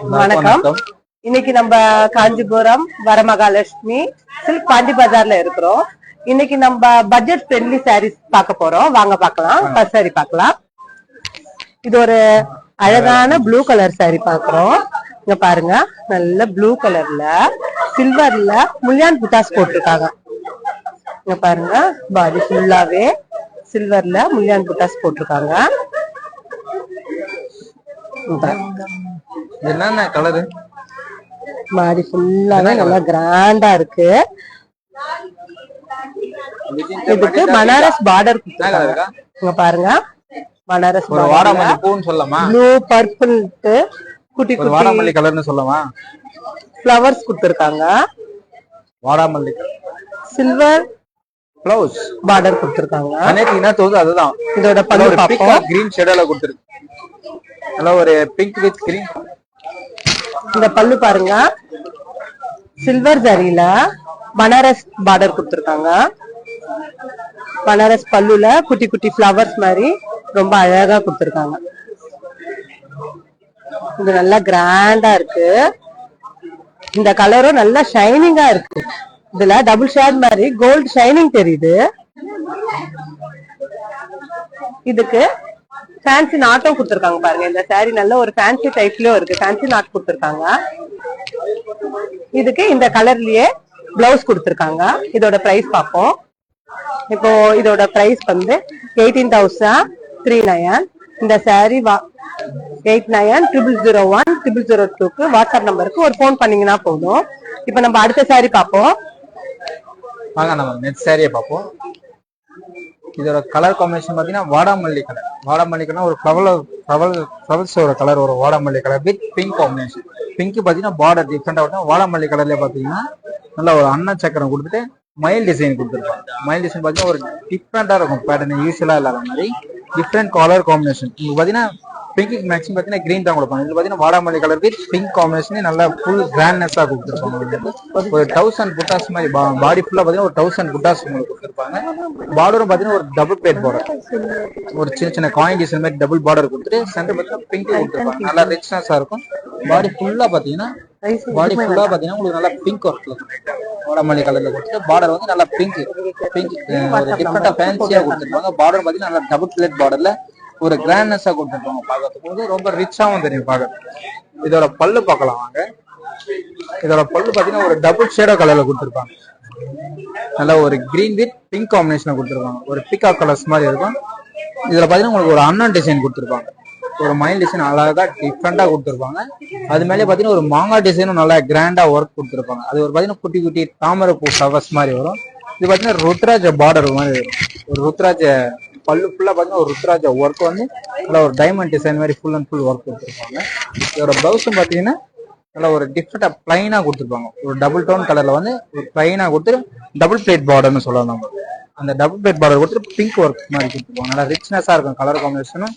வணக்கம். இன்னைக்கு நம்ம காஞ்சிபுரம் வரமகாலட்சுமி சில்க் பாண்டி பஜார்ல இருக்கிறோம். இன்னைக்கு நம்ம பட்ஜெட் ஃப்ரெண்ட்லி சாரீஸ் பார்க்க போறோம். வாங்க பார்க்கலாம். ஃபர்ஸ்ட் சாரி பார்க்கலாம். இது ஒரு அழகான ப்ளூ கலர் சாரி பாக்குறோம். இங்க பாருங்க, நல்ல ப்ளூ கலர்ல சில்வர்ல முல்யான் புட்டாஸ் போட்டிருக்காங்க. இங்க பாருங்க, பாடி ஃபுல்லாவே சில்வர்ல முல்யான் புட்டாஸ் போட்டிருக்காங்க. என்னென்ன கலரு மாடி ஃபுல்லாவே நல்லா கிராண்டா இருக்கு. இதுக்கு பனாரஸ் பார்டர் கொடுத்திருக்காங்க. இங்க பாருங்க, பனாரஸ் வாடாமல்லி பூன்னு சொல்லலாமா? ப்ளூ பர்பிள் குட்டி குட்டி வாடாமல்லி கலர்னு சொல்லலாமா? ஃப்ளவர்ஸ் கொடுத்திருக்காங்க. வாடாமல்லி சில்வர் ப்ளவுஸ் பார்டர் கொடுத்திருக்காங்க. அனைத்துனா தோது அதுதான். இதோட பல்லு பாப்போம். கிரீன் ஷேடால கொடுத்திருக்கு. நல்ல ஒரு பிங்க் வித் கிரீன். இந்த பல்லு பாருங்க, சில்வர் ஜரியில பனாரஸ் பார்டர் கொடுத்திருக்காங்க. பனாரஸ் பல்லுல குட்டி குட்டி ஃப்ளவர்ஸ் மாதிரி ரொம்ப அழகா கொடுத்திருக்காங்க. இது நல்லா கிராண்டா இருக்கு. இந்த கலரும் நல்லா ஷைனிங்கா இருக்கு. இதுல டபுள் ஷேட் மாதிரி கோல்ட் ஷைனிங் தெரியுது. இதுக்கு ஃபேன்சி நாட்டும் கொடுத்திருக்காங்க. பாருங்க, இந்த சாரி நல்ல ஒரு ஃபேன்சி டைப்லயும் இருக்கு. ஃபேன்சி நாட் கொடுத்திருக்காங்க. இதுக்கு இந்த கலர்லயே பிளவுஸ் கொடுத்திருக்காங்க. இதோட பிரைஸ் பார்ப்போம். இப்போ இதோட பிரைஸ் வந்து 18,309. இந்த சாரி 8900010002க்கு வாட்ஸ்அப் நம்பருக்கு ஒரு போன் பண்ணீங்கன்னா போதும். இப்ப நம்ம அடுத்த சாரி பார்ப்போம். வாங்க நம்ம நெக்ஸ்ட் சாரியை பார்ப்போம். இதோட கலர் காம்பினேஷன் பாத்தீங்கன்னா வாடாமல்லி கலர். வாடாமல்லி கலர் ஒரு ஃப்ளவர்ஸோட கலர், ஒரு வாடாமல்லி colour with pink combination. Pink பாத்தீங்கன்னா பார்டர் டிஃப்ரெண்டா வரும். வாடாமல்லி கலர்ல பாத்தீங்கன்னா நல்ல ஒரு அன்ன சக்கரம் கொடுத்துட்டு மயில் டிசைன் கொடுத்துருப்பாங்க. மயில் டிசைன் பாத்தீங்கன்னா ஒரு டிஃப்ரெண்டா இருக்கும். பேட்டர்ன் யூஸ்வலா இல்லாத மாதிரி டிஃப்ரெண்ட் கலர் காம்பினேஷன். இங்க பாத்தீங்கன்னா பிங்க் மேக்ஸிமம் பாத்தீங்கன்னா கிரீன் தான் கொடுப்பாங்க. இது பாத்தீங்கன்னா வாடாமல்லி கலர் வித் பிங்க் காம்பினேஷன் நல்லா ஃபுல் கிராண்ட்னஸா கொடுத்துருப்பாங்க. ஒரு 1000 புட்டாஸ் மாதிரி பாடி ஃபுல்லா பாத்தீங்கன்னா ஒரு 1000 புட்டாஸ் உங்களுக்கு கொடுத்துருப்பாங்க. பார்டரும் பாத்தீங்கன்னா ஒரு டபுள் பிளேட் பார்டர், ஒரு சின்ன சின்ன காயின் டிசைன் மாதிரி டபுள் பார்டர் கொடுத்துட்டு சென்டர் பாத்தீங்கன்னா பிங்க் கொடுத்துருப்பாங்க. நல்லா ரிச்னஸா இருக்கும். பாடி ஃபுல்லா பாத்தீங்கன்னா உங்களுக்கு நல்லா பிங்க் ஒர்க்ல வாடாமல்லி கலர்ல கொடுத்துட்டு பார்டர் வந்து நல்லா பிங்க் டிஃப்ரெண்டா ஃபேன்சியா கொடுத்துருப்பாங்க. பார்டர் பாத்தீங்கன்னா நல்லா டபுள் பிளேட் பார்டர்ல ஒரு கிராண்ட்னஸா கொடுத்துருப்பாங்க. பார்க்கறதுக்கு ரொம்ப ரிச்சாவும் தெரியும் பார்க்க. இதோட பல்லு பார்க்கலாம் வாங்க. இதோட பல்லு பாத்தீங்கன்னா ஒரு டபுள் ஷேடோ கலர்ல கொடுத்துருப்பாங்க. நல்ல ஒரு கிரீன் வித் பிங்க் காம்பினேஷன்ல கொடுத்துருப்பாங்க. ஒரு பிகாக் கலர்ஸ் மாதிரி இருக்கும். இதுல பாத்தீங்கன்னா உங்களுக்கு ஒரு அண்ணன் டிசைன் கொடுத்துருப்பாங்க. ஒரு மயில் டிசைன் அழகா டிஃப்ரெண்டா கொடுத்துருப்பாங்க. அது மேலே பாத்தீங்கன்னா ஒரு மாங்காய் டிசைனும் நல்லா கிராண்டா ஒர்க் கொடுத்துருப்பாங்க. அது ஒரு பாத்தீங்கன்னா குட்டி குட்டி தாமரை பூ ஃப்ளவர்ஸ் மாதிரி வரும். இது பாத்தீங்கன்னா ருத்ராஜ பார்டர் மாதிரி வரும். ஒரு ருத்ராஜ பல்லு ஃபுல்லா பாத்தீங்கன்னா ஒரு ருத்ராஜ ஒர்க் வந்து நல்லா ஒரு டைமண்ட் டிசைன் மாதிரி ஃபுல் அண்ட் ஃபுல் ஒர்க் கொடுத்துருப்பாங்க. இதோட பிளவுஸும் பாத்தீங்கன்னா நல்லா ஒரு டிஃப்ரெண்டா பிளைனா கொடுத்துருப்பாங்க. ஒரு டபுள் டோன் கலர்ல வந்து ஒரு பிளைனா கொடுத்து டபுள் பிளேட் பார்டர்னு சொல்லலாம். நம்ம அந்த டபுள் பிளேட் பார்டர் கொடுத்து பிங்க் ஒர்க் மாதிரி கொடுத்துருப்பாங்க. நல்லா ரிச்னஸா இருக்கும் கலர் காம்பினேஷனும்.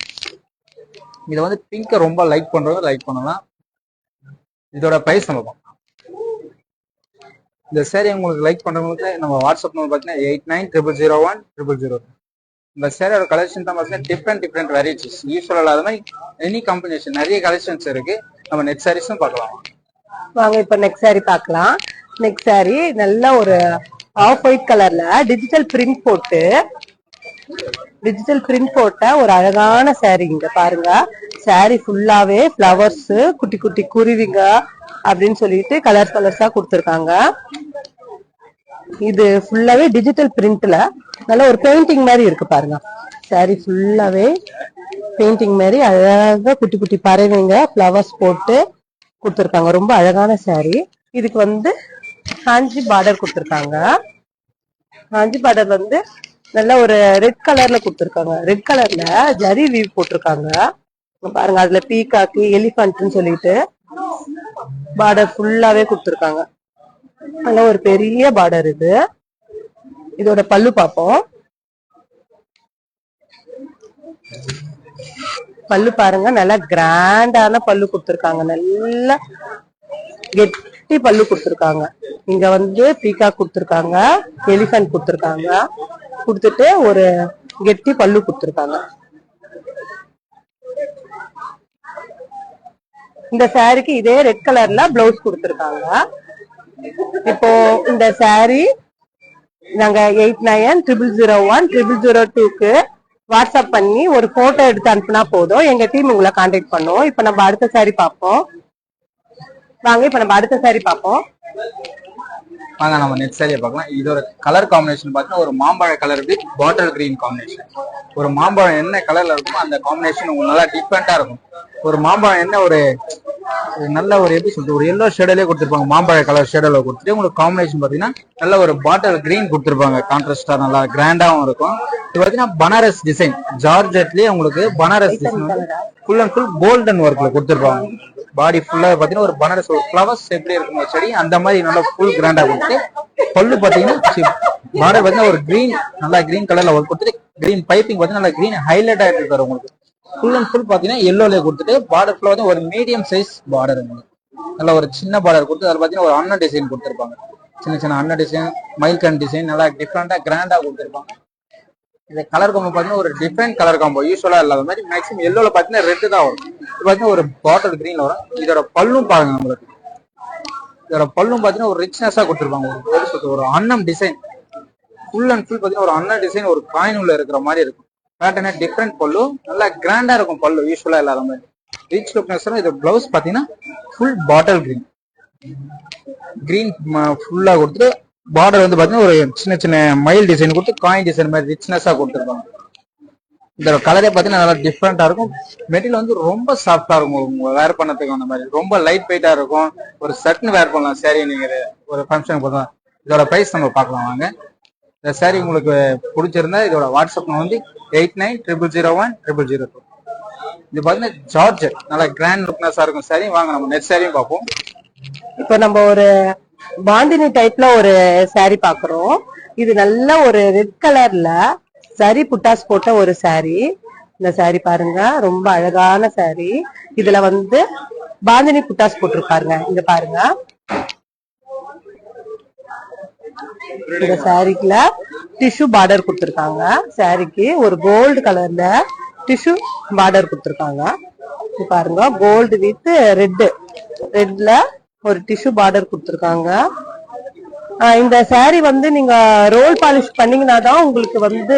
இதை வந்து பிங்கை ரொம்ப லைக் பண்றவங்க லைக் பண்ணலாம். இதோட பிரைஸ் நம்ம பார்க்கலாம். இந்த சேரீ உங்களுக்கு லைக் பண்றவங்களுக்கு நம்ம வாட்ஸ்அப் நம்பர் பார்த்தீங்கன்னா 8900010002. இந்த சேரியோட கலெக்ஷன் தான் பார்த்தீங்கன்னா டிஃப்ரெண்ட் வெரைட்டிஸ். யூஸ்வலா இல்லாத மாதிரி எனி காம்பினேஷன் நிறைய கலெக்ஷன்ஸ் இருக்கு. நம்ம நெக்ஸ்ட் சாரீஸும் பார்க்கலாம் வாங்க. இப்ப நெக்ஸ்ட் சாரி பார்க்கலாம். நெக்ஸ்ட் சாரி நல்ல ஒரு ஆஃப் ஒயிட் கலர்ல டிஜிட்டல் பிரிண்ட் போட்ட ஒரு அழகான சாரி. இங்க பாருங்க, சாரி ஃபுல்லாவே ஃப்ளவர்ஸ், குட்டி குட்டி குருவிங்க அப்படின்னு சொல்லிட்டு கலர்ஸா கொடுத்துருக்காங்க. இது ஃபுல்லாவே டிஜிட்டல் பிரிண்ட்ல நல்ல ஒரு பெயிண்டிங் மாதிரி இருக்கு. பாருங்க, சாரி ஃபுல்லாவே பெயிண்டிங் மாதிரி அழகா குட்டி குட்டி பறவைங்க ஃப்ளவர்ஸ் போட்டு கொடுத்துருக்காங்க. ரொம்ப அழகான சாரி. இதுக்கு வந்து காஞ்சி பார்டர் கொடுத்துருக்காங்க. காஞ்சி பார்டர் வந்து நல்ல ஒரு ரெட் கலர்ல கொடுத்துருக்காங்க. ரெட் கலர்ல ஜரி வீவ் போட்டிருக்காங்க. பாருங்க, அதுல பீகாக்கு எலிஃபண்ட்னு சொல்லிட்டு பார்டர் ஃபுல்லாவே கொடுத்துருக்காங்க. நல்ல ஒரு பெரிய பார்டர் இது. இதோட பல்லு பார்ப்போம். பல்லு பாருங்க, நல்லா கிராண்டான பல்லு கொடுத்துருக்காங்க. நல்லா கெட்டி பல்லு கொடுத்துருக்காங்க. இங்க வந்து பீகாக் கொடுத்துருக்காங்க, எலிஃபண்ட் கொடுத்துருக்காங்க. கொடுத்துட்டு ஒரு கெட்டி பல்லு கொடுத்துருக்காங்க. இந்த சாரிக்கு இதே ரெட் கலர்ல பிளவுஸ் கொடுத்திருக்காங்க. இப்போ இந்த சாரி நாங்க 8900010002க்கு வாட்ஸ்அப் பண்ணி ஒரு போட்டோ எடுத்து அனுப்புனா போதும், எங்க டீம் உங்களை கான்டாக்ட் பண்ணுவோம். இப்ப நம்ம அடுத்த சாரி பார்ப்போம் வாங்க. இப்ப நம்ம அடுத்த சாரி பார்ப்போம் வாங்க. நம்ம நெக்ஸ்ட் சாரியை பார்க்கலாம். இதோட கலர் காம்பினேஷன் பார்த்தீங்கன்னா ஒரு மாம்பழ colour with bottle green combination. ஒரு மாம்பழம் என்ன கலர்ல இருக்குமோ அந்த காம்பினேஷன் உங்களுக்கு நல்லா டிஃப்ரெண்டா இருக்கும். ஒரு மாம்பழம் என்ன ஒரு நல்ல ஒரு எப்படி சொல்றது ஒரு எல்லோ ஷேடோலயே கொடுத்துருப்பாங்க, மாம்பழ கலர் ஷேடோல கொடுத்துட்டு உங்களுக்கு காம்பினேஷன் பாத்தீங்கன்னா நல்ல ஒரு பாட்டில் கிரீன் கொடுத்துருப்பாங்க. கான்ட்ராஸ்டா நல்லா கிராண்டாவும் இருக்கும். இது பாத்தீங்கன்னா பனாரஸ் டிசைன், ஜார்ஜெட்லயே உங்களுக்கு Banaras design full and full golden ஒர்க்ல கொடுத்துருப்பாங்க. பாடி ஃபுல்லா பாத்தீங்கன்னா ஒரு பனாரஸ் ஒரு ஃபிளவர்ஸ் எப்படி இருக்கும் ஒரு செடி அந்த மாதிரி நல்லா ஃபுல் கிராண்டா கொடுத்து பல்லு பாத்தீங்கன்னா பார்டர் பாத்தீங்கன்னா ஒரு கிரீன் நல்லா கிரீன் கலர்ல ஒர்க் கொடுத்துட்டு கிரீன் பைப்பிங் பாத்தீங்கன்னா நல்லா கிரீன் ஹைலைட் ஆயிட்டு இருக்காரு உங்களுக்கு. ஃபுல் அண்ட் ஃபுல் பாத்தீங்கன்னா எல்லோல கொடுத்துட்டு பார்டர் ஃபுல்லா வந்து ஒரு மீடியம் சைஸ் பார்டர் உங்களுக்கு நல்ல ஒரு சின்ன பார்டர் கொடுத்து அதில் பாத்தீங்கன்னா ஒரு அண்ணன் டிசைன் கொடுத்துருப்பாங்க. சின்ன சின்ன அண்ணன் டிசைன் மைல்கன் டிசைன் நல்லா டிஃப்ரெண்டா கிராண்டா கொடுத்துருப்பாங்க. இந்த கலர் காம்போ பாத்தீங்கன்னா ஒரு டிஃப்ரெண்ட் கலர் காம்போ யூஸ்வலா இல்லாத மாதிரி மேக்ஸிமம் எல்லோல பாத்தீங்கன்னா ரெட் தான் வரும். இது பாத்தீங்கன்னா ஒரு பாட்டில் கிரீன்ல வரும். இதோட பல்லும் பாருங்க நம்மளுக்கு. இதோட பல்லும் பாத்தீங்கன்னா ஒரு ரிச்னஸா கொடுத்துருப்பாங்க. ஒரு அன்னம் டிசைன் ஃபுல் அண்ட் ஃபுல் பாத்தீங்கன்னா ஒரு அண்ணன் டிசைன் ஒரு காயின் உள்ள இருக்கிற மாதிரி இருக்கும். பேட்டர்னே டிஃப்ரெண்ட் பல்லு நல்லா கிராண்டா இருக்கும். பல்லு யூஸ்வலா இல்லாத மாதிரி ரிச் லுக்னஸ். இது பிளவுஸ் பாத்தீங்கன்னா ஃபுல் பாட்டில் கிரீன் கிரீன் ஃபுல்லா கொடுத்துட்டு பார்டர் வந்து பாத்தீங்கன்னா ஒரு சின்ன சின்ன மயில் டிசைன் கொடுத்து காயின் டிசைன் மாதிரி ரிச்னஸா கொடுத்துருப்பாங்க. இந்த கலரே பாத்தீங்கன்னா நல்லா டிஃப்ரெண்டா இருக்கும். மெட்டீரியல் வந்து ரொம்ப சாஃப்டா இருக்கும். வேர் பண்ணதுக்கு அந்த மாதிரி ரொம்ப லைட் வெயிட்டா இருக்கும். ஒரு சட்னு வேர் பண்ணலாம் சாரி நீங்க ஒரு ஃபங்க்ஷனுக்கு போதும். இதோட பிரைஸ் நம்ம பார்க்கலாம் வாங்க. இந்த சாரி உங்களுக்கு பிடிச்சிருந்தா இதோட வாட்ஸ்அப் வந்து 8900010002. இது பாத்தீங்கன்னா ஜார்ஜெட் நல்லா கிராண்ட் லுக்னஸா இருக்கும் சாரி. வாங்க நம்ம நெக்ஸ்ட் சாரியும் பார்ப்போம். இப்போ நம்ம ஒரு பாந்தினி டைப்ல ஒரு சாரி பாக்குறோம். இது நல்ல ஒரு ரெட் கலர்ல சரி புட்டாஸ் போட்ட ஒரு சாரி. இந்த சாரி பாருங்க ரொம்ப அழகான சாரி. இதுல வந்து பாந்தினி புட்டாஸ் போட்டிருக்காருங்க. இங்க பாருங்க இந்த சாரிக்குல டிஷ்யூ பார்டர் கொடுத்திருக்காங்க. சாரிக்கு ஒரு கோல்டு கலர்ல டிஷ்யூ பார்டர் கொடுத்திருக்காங்க. பாருங்க கோல்டு வித் ரெட்ல ஒரு டிஷ்யூ பார்டர் கொடுத்திருக்காங்க. இந்த சாரி வந்து நீங்க ரோல் பாலிஷ் பண்ணீங்கன்னா தான் உங்களுக்கு வந்து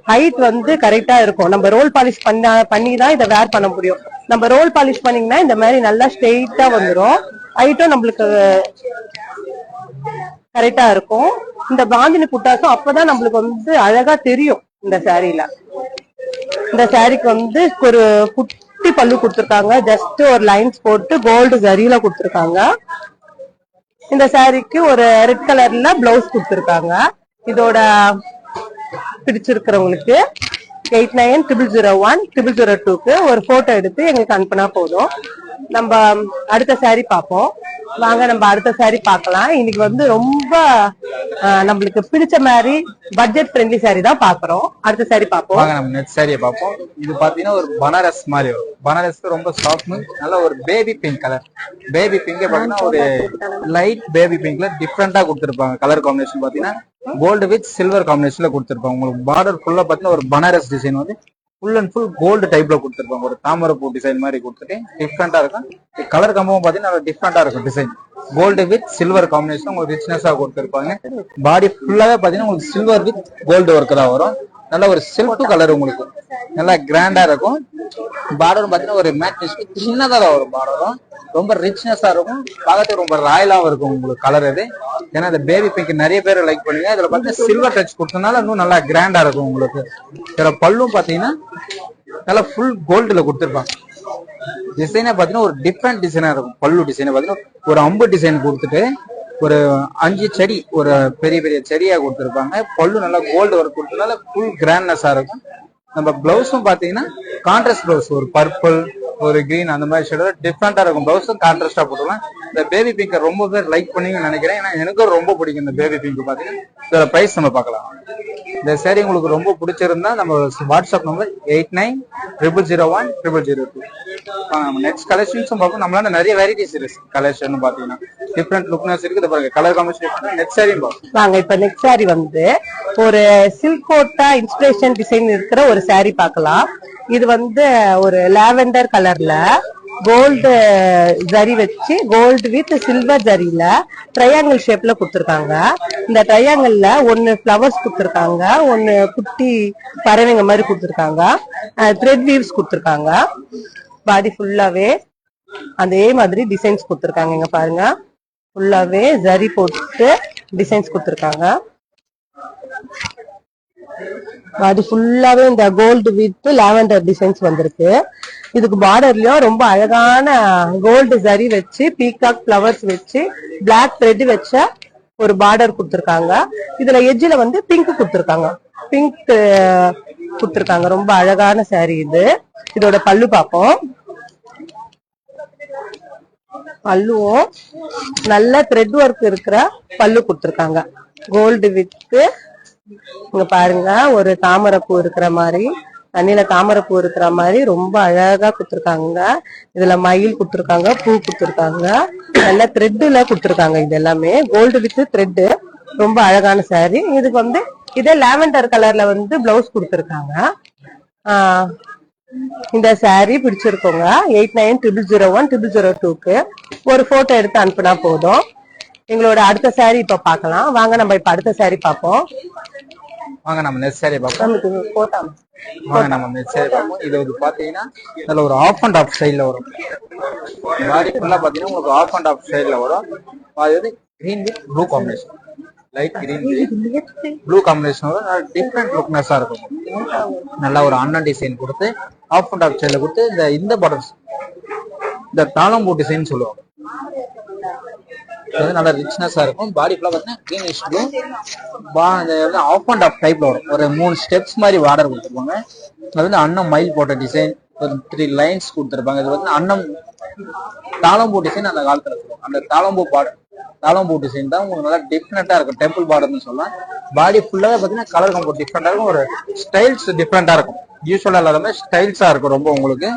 ஹைட் வந்து கரெக்டா இருக்கும். நம்ம ரோல் பாலிஷ் பண்ணி தான் இதை வேர் பண்ண முடியும். நம்ம ரோல் பாலிஷ் பண்ணீங்கன்னா இந்த மாதிரி நல்லா ஸ்ட்ரெயிட்டா வந்துடும். ஹைட்டும் நம்மளுக்கு கரெக்டா இருக்கும். இந்த பாந்தினி புட்டாசும் அப்பதான் நம்மளுக்கு வந்து அழகா தெரியும். இந்த சாரியில இந்த சாரிக்கு வந்து ஒரு குட்டி பல்லு கொடுத்திருக்காங்க. ஜஸ்ட் ஒரு லைன்ஸ் போட்டு கோல்டு ஜரியில கொடுத்திருக்காங்க. இந்த சாரிக்கு ஒரு ரெட் கலர்ல பிளவுஸ் கொடுத்திருக்காங்க. இதோட பிடிச்சிருக்கிறவங்களுக்கு 8900010002க்கு ஒரு போட்டோ எடுத்து எங்களுக்கு அனுப்புனா போதும். நம்ம அடுத்த சாரி பார்ப்போம் வாங்க. நம்ம அடுத்த சாரி பார்க்கலாம். இன்னைக்கு வந்து ரொம்ப நம்மளுக்கு பிடிச்ச மாதிரி பட்ஜெட் ஃப்ரெண்ட்லி சாரி தான் பாக்குறோம். அடுத்த சாரி பார்ப்போம் வாங்க. நம்ம நெக்ஸ்ட் சாரியை பார்ப்போம். இது பாத்தீங்கன்னா ஒரு பனாரஸ் மாதிரி வரும். பனாரஸ் ரொம்ப சாஃப்ட் நல்ல ஒரு baby pink colour. Baby pink பாத்தீங்கன்னா ஒரு லைட் பேபி பிங்க்ல டிஃப்ரெண்டா கொடுத்திருப்பாங்க. கலர் காம்பினேஷன் பாத்தீங்கன்னா கோல்டு வித் சில்வர் காம்பினேஷன்ல கொடுத்திருப்பாங்க. உங்களுக்கு பார்டர் ஃபுல்லா பாத்தீங்கன்னா ஒரு பனாரஸ் டிசைன் வந்து ஃபுல் அண்ட் ஃபுல் கோல்டு டைப்ல கொடுத்திருப்பாங்க. ஒரு தாமரை பூ டிசைன் மாதிரி கொடுத்துட்டு டிஃப்ரெண்டா இருக்கும். கலர் காம்பவும் பாத்தீங்கன்னா டிஃப்ரெண்டா இருக்கும். Design gold with silver combination உங்களுக்கு ரிச்னஸா கொடுத்திருப்பாங்க. பாடி ஃபுல்லாவே பாத்தீங்கன்னா உங்களுக்கு சில்வர் வித் கோல்டு ஒர்க் தான் வரும். நல்ல ஒரு சில்க் கலர் உங்களுக்கு நல்லா கிராண்டா இருக்கும். பார்டரும் பாத்தீங்கன்னா ஒரு மேட் சின்னதா தான் வரும். பார்டரும் ரொம்ப ரிச்னஸா இருக்கும். பார்க்கறதுக்கு ரொம்ப ராயலாவும் இருக்கும் உங்களுக்கு கலர் இது. ஏன்னா இந்த பேபி பிங்க் நிறைய பேர் லைக் பண்ணுவீங்க. இதுல பாத்தீங்கன்னா சில்வர் டச் கொடுத்தனால இன்னும் நல்லா கிராண்டா இருக்கும் உங்களுக்கு. இதுல பல்லும் பாத்தீங்கன்னா நல்லா ஃபுல் கோல்டுல கொடுத்துருப்பாங்க. டிசைனே பாத்தீங்கன்னா ஒரு டிஃப்ரெண்ட் டிசைனா இருக்கும். பல்லு டிசைனை பாத்தீங்கன்னா ஒரு அம்பு டிசைன் கொடுத்துட்டு ஒரு 5 செடி ஒரு பெரிய பெரிய செடியா கொடுத்துருப்பாங்க. பல்லு நல்லா கோல்டு ஒர்க் கொடுத்ததுனால ஃபுல் கிராண்ட்னஸா இருக்கும். நம்ம பிளவுஸும் பாத்தீங்கன்னா கான்ட்ராஸ்ட் பிளவுஸ் ஒரு பர்பிள் ஒரு கிரீன் அந்த மாதிரி ஷேடோட டிஃப்ரெண்டா இருக்கும். பிளவுஸும் கான்ட்ராஸ்டா போட்டுக்கலாம். இந்த பேபி பிங்கை ரொம்ப பேர் லைக் பண்ணீங்கன்னு நினைக்கிறேன். ஏன்னா எனக்கும் ரொம்ப பிடிக்கும் இந்த பேபி பிங்க் பாத்தீங்கன்னா. இதோட பிரைஸ் நம்ம பார்க்கலாம். இந்த சாரி உங்களுக்கு ரொம்ப பிடிச்சிருந்தா நம்ம வாட்ஸ்அப் நம்பர் 8900010002. நம்ம நெக்ஸ்ட் கலெக்ஷன்ஸும் பார்ப்போம். நம்மளால நிறைய வெரைட்டிஸ் இருக்கு. கலெக்ஷன் பாத்தீங்கன்னா டிஃப்ரெண்ட் லுக்னஸ் இருக்குது பாருங்க. கலர் காம்பினேஷன் நெக்ஸ்ட் சாரியும் பார்ப்போம் வாங்க. இப்ப நெக்ஸ்ட் சாரி வந்து ஒரு சில்க் கோட்டா இன்ஸ்பிரேஷன் டிசைன் இருக்கிற ஒரு சாரி பார்க்கலாம். இது வந்து ஒரு லாவெண்டர் கலர்ல கோல்டு ஜரி வச்சு கோல்டு வித் சில்வர் ஜரியில ட்ரையாங்கிள் ஷேப்ல கொடுத்துருக்காங்க. இந்த ட்ரையாங்கிள்ல ஒன்னு ஃபிளவர்ஸ் கொடுத்துருக்காங்க, ஒன்னு குட்டி பறவைங்க மாதிரி கொடுத்துருக்காங்க, த்ரெட் வீவ்ஸ் கொடுத்துருக்காங்க. பாடி ஃபுல்லாவே அதே மாதிரி டிசைன்ஸ் கொடுத்துருக்காங்க. இங்க பாருங்க, ஃபுல்லாவே ஜரி போட்டு டிசைன்ஸ் கொடுத்துருக்காங்க. பாடி ஃபுல்லாவே இந்த கோல்டு வித் லாவெண்டர் டிசைன்ஸ் வந்திருக்கு. இதுக்கு பார்டர்லயும் ரொம்ப அழகான கோல்டு ஜரி வச்சு பீகாக் ஃபிளவர்ஸ் வச்சு பிளாக் த்ரெட் வச்ச ஒரு பார்டர் கொடுத்துருக்காங்க. இதுல எட்ஜ்ல வந்து பிங்க் கொடுத்துருக்காங்க, பிங்க் கொடுத்துருக்காங்க. ரொம்ப அழகான சாரி இது. இதோட பல்லு பார்ப்போம். பல்லுவும் நல்ல த்ரெட் ஒர்க் இருக்கிற பல்லு கொடுத்துருக்காங்க. கோல்டு வித் இங்க பாருங்க, ஒரு தாமரைப்பூ இருக்கிற மாதிரி, தண்ணியில தாமரைப்பூ இருக்கிற மாதிரி ரொம்ப அழகா கொடுத்துருக்காங்க. இதுல மயில் கொடுத்துருக்காங்க, பூ கொடுத்துருக்காங்க, நல்ல த்ரெட்ல கொடுத்துருக்காங்க. இது எல்லாமே கோல்டு வித் த்ரெட். ரொம்ப அழகான சாரி. இதுக்கு வந்து இதே லாவெண்டர் கலர்ல வந்து பிளவுஸ் கொடுத்துருக்காங்க. இந்த சாரி பிடிச்சிருக்கோங்க 8900010002க்கு ஒரு போட்டோ எடுத்து அனுப்புனா போதும். எங்களோட அடுத்த சாரி இப்ப பாக்கலாம் வாங்க. நம்ம இப்ப அடுத்த சாரி பாப்போம். வாங்க நம்ம நெக்ஸ்ட் சாரி பார்ப்போம். வாங்க நம்ம நெக்ஸ்ட் சாரி பார்ப்போம். இது வந்து பாத்தீங்கன்னா இதுல ஒரு ஆஃப் அண்ட் ஆஃப் ஸ்டைல்ல வரும். பாடி ஃபுல்லா பாத்தீங்கன்னா உங்களுக்கு ஆஃப் அண்ட் ஆஃப் ஸ்டைல்ல வரும். அது வந்து green with blue combination, light green blue combination வரும். நல்லா டிஃப்ரெண்ட் லுக்னஸா இருக்கும். நல்லா ஒரு அண்ணன் டிசைன் கொடுத்து ஆஃப் அண்ட் ஆஃப் ஸ்டைல்ல கொடுத்து இந்த பார்டர்ஸ் இந்த தாளம்பூ டிசைன் சொல்லுவாங்க. நல்ல ரிச்னஸா இருக்கும். பாடி ஃபுல்லா பாத்தீங்கன்னா greenish blue half and half டைப்ல வரும். ஒரு 3 ஸ்டெப்ஸ் மாதிரி பார்டர் கொடுத்துருப்பாங்க. அது வந்து அன்னம் மயில் போட்ட டிசைன், ஒரு 3 லைன்ஸ் கொடுத்துருப்பாங்க. இது வந்து அன்னம் தாளம்பூ டிசைன் அந்த காலத்துல சொல்லுவாங்க. அந்த தாளம்பூ பார்டர், தாளம்பூ டிசைன் தான் உங்களுக்கு நல்லா டிஃப்ரெண்டா இருக்கும். டெம்பிள் பார்டர்னு சொல்லலாம். பாடி ஃபுல்லாவே பாத்தீங்கன்னா கலர் ரொம்ப டிஃப்ரெண்டா இருக்கும். ஒரு ஸ்டைல்ஸ் டிஃப்ரெண்டா இருக்கும். யூஸ்வலா இல்லாத மாதிரி ஸ்டைல்ஸா இருக்கும் ரொம்ப உங்களுக்கு.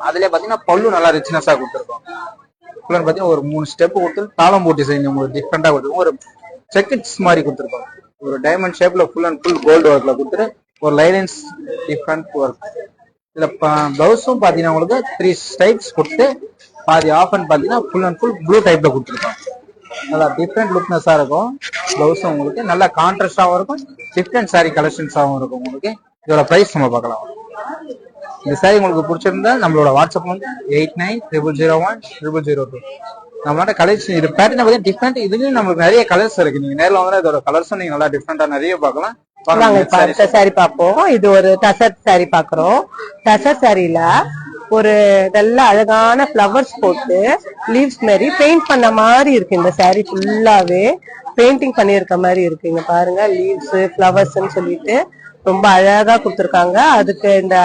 அதுல பாத்தீங்கன்னா பல்லு நல்லா ரிச்னஸா கொடுத்துருக்கோம். பாத்தீங்கன்னா ஒரு 3 ஸ்டெப் கொடுத்து தாளம்பூ டிசைன் உங்களுக்கு டிஃப்ரெண்டா கொடுத்துருக்கோம். ஒரு செக்கெட்ஸ் மாதிரி கொடுத்துருக்கோம். ஒரு டைமண்ட் ஷேப்ல ஃபுல் அண்ட் ஃபுல் கோல்டு ஒர்க்ல கொடுத்துட்டு ஒரு லைன்ஸ் டிஃப்ரெண்ட் ஒர்க். இதுல பிளவுஸும் பாத்தீங்கன்னா உங்களுக்கு 3 ஸ்டைப்ஸ் கொடுத்து பாதி ஆஃப் அண்ட் பாத்தீங்கன்னா ஃபுல் அண்ட் ஃபுல் ப்ளூ டைப்ல கொடுத்துருக்கோம். நல்லா டிஃப்ரெண்ட் லுக்னஸா இருக்கும். பிளவுஸும் உங்களுக்கு நல்லா கான்ட்ராஸ்டாவும் இருக்கும், டிஃப்ரெண்ட் சாரி கலெக்ஷன்ஸாவும் இருக்கும் உங்களுக்கு. இதோட பிரைஸ் நம்ம பார்க்கலாம். இந்த சாரி உங்களுக்கு பிடிச்சிருந்தா நம்மளோட வாட்ஸ்அப் வந்து 8900010002. நம்மளோட கலெக்ஷன் இது பேட்டர்ன் பார்த்தீங்கன்னா டிஃப்ரெண்ட். இதுலயும் நமக்கு நிறைய கலர்ஸ் இருக்கு. நீங்க நேரில் வந்து இதோட கலர்ஸும் நீங்க நல்லா டிஃப்ரெண்டா நிறைய பார்க்கலாம். அடுத்த சாரி பார்ப்போம். இது ஒரு டசர் சாரி பாக்குறோம். டசர் சாரியில ஒரு நல்ல அழகான ஃபிளவர்ஸ் போட்டு லீவ்ஸ் மாதிரி பெயிண்ட் பண்ண மாதிரி இருக்கு. இந்த சாரி ஃபுல்லாவே பெயிண்டிங் பண்ணிருக்க மாதிரி இருக்கு. இங்க பாருங்க, லீவ்ஸ் ஃபிளவர்ஸ்ன்னு சொல்லிட்டு ரொம்ப அழகா கொடுத்துருக்காங்க. அதுக்கு இந்த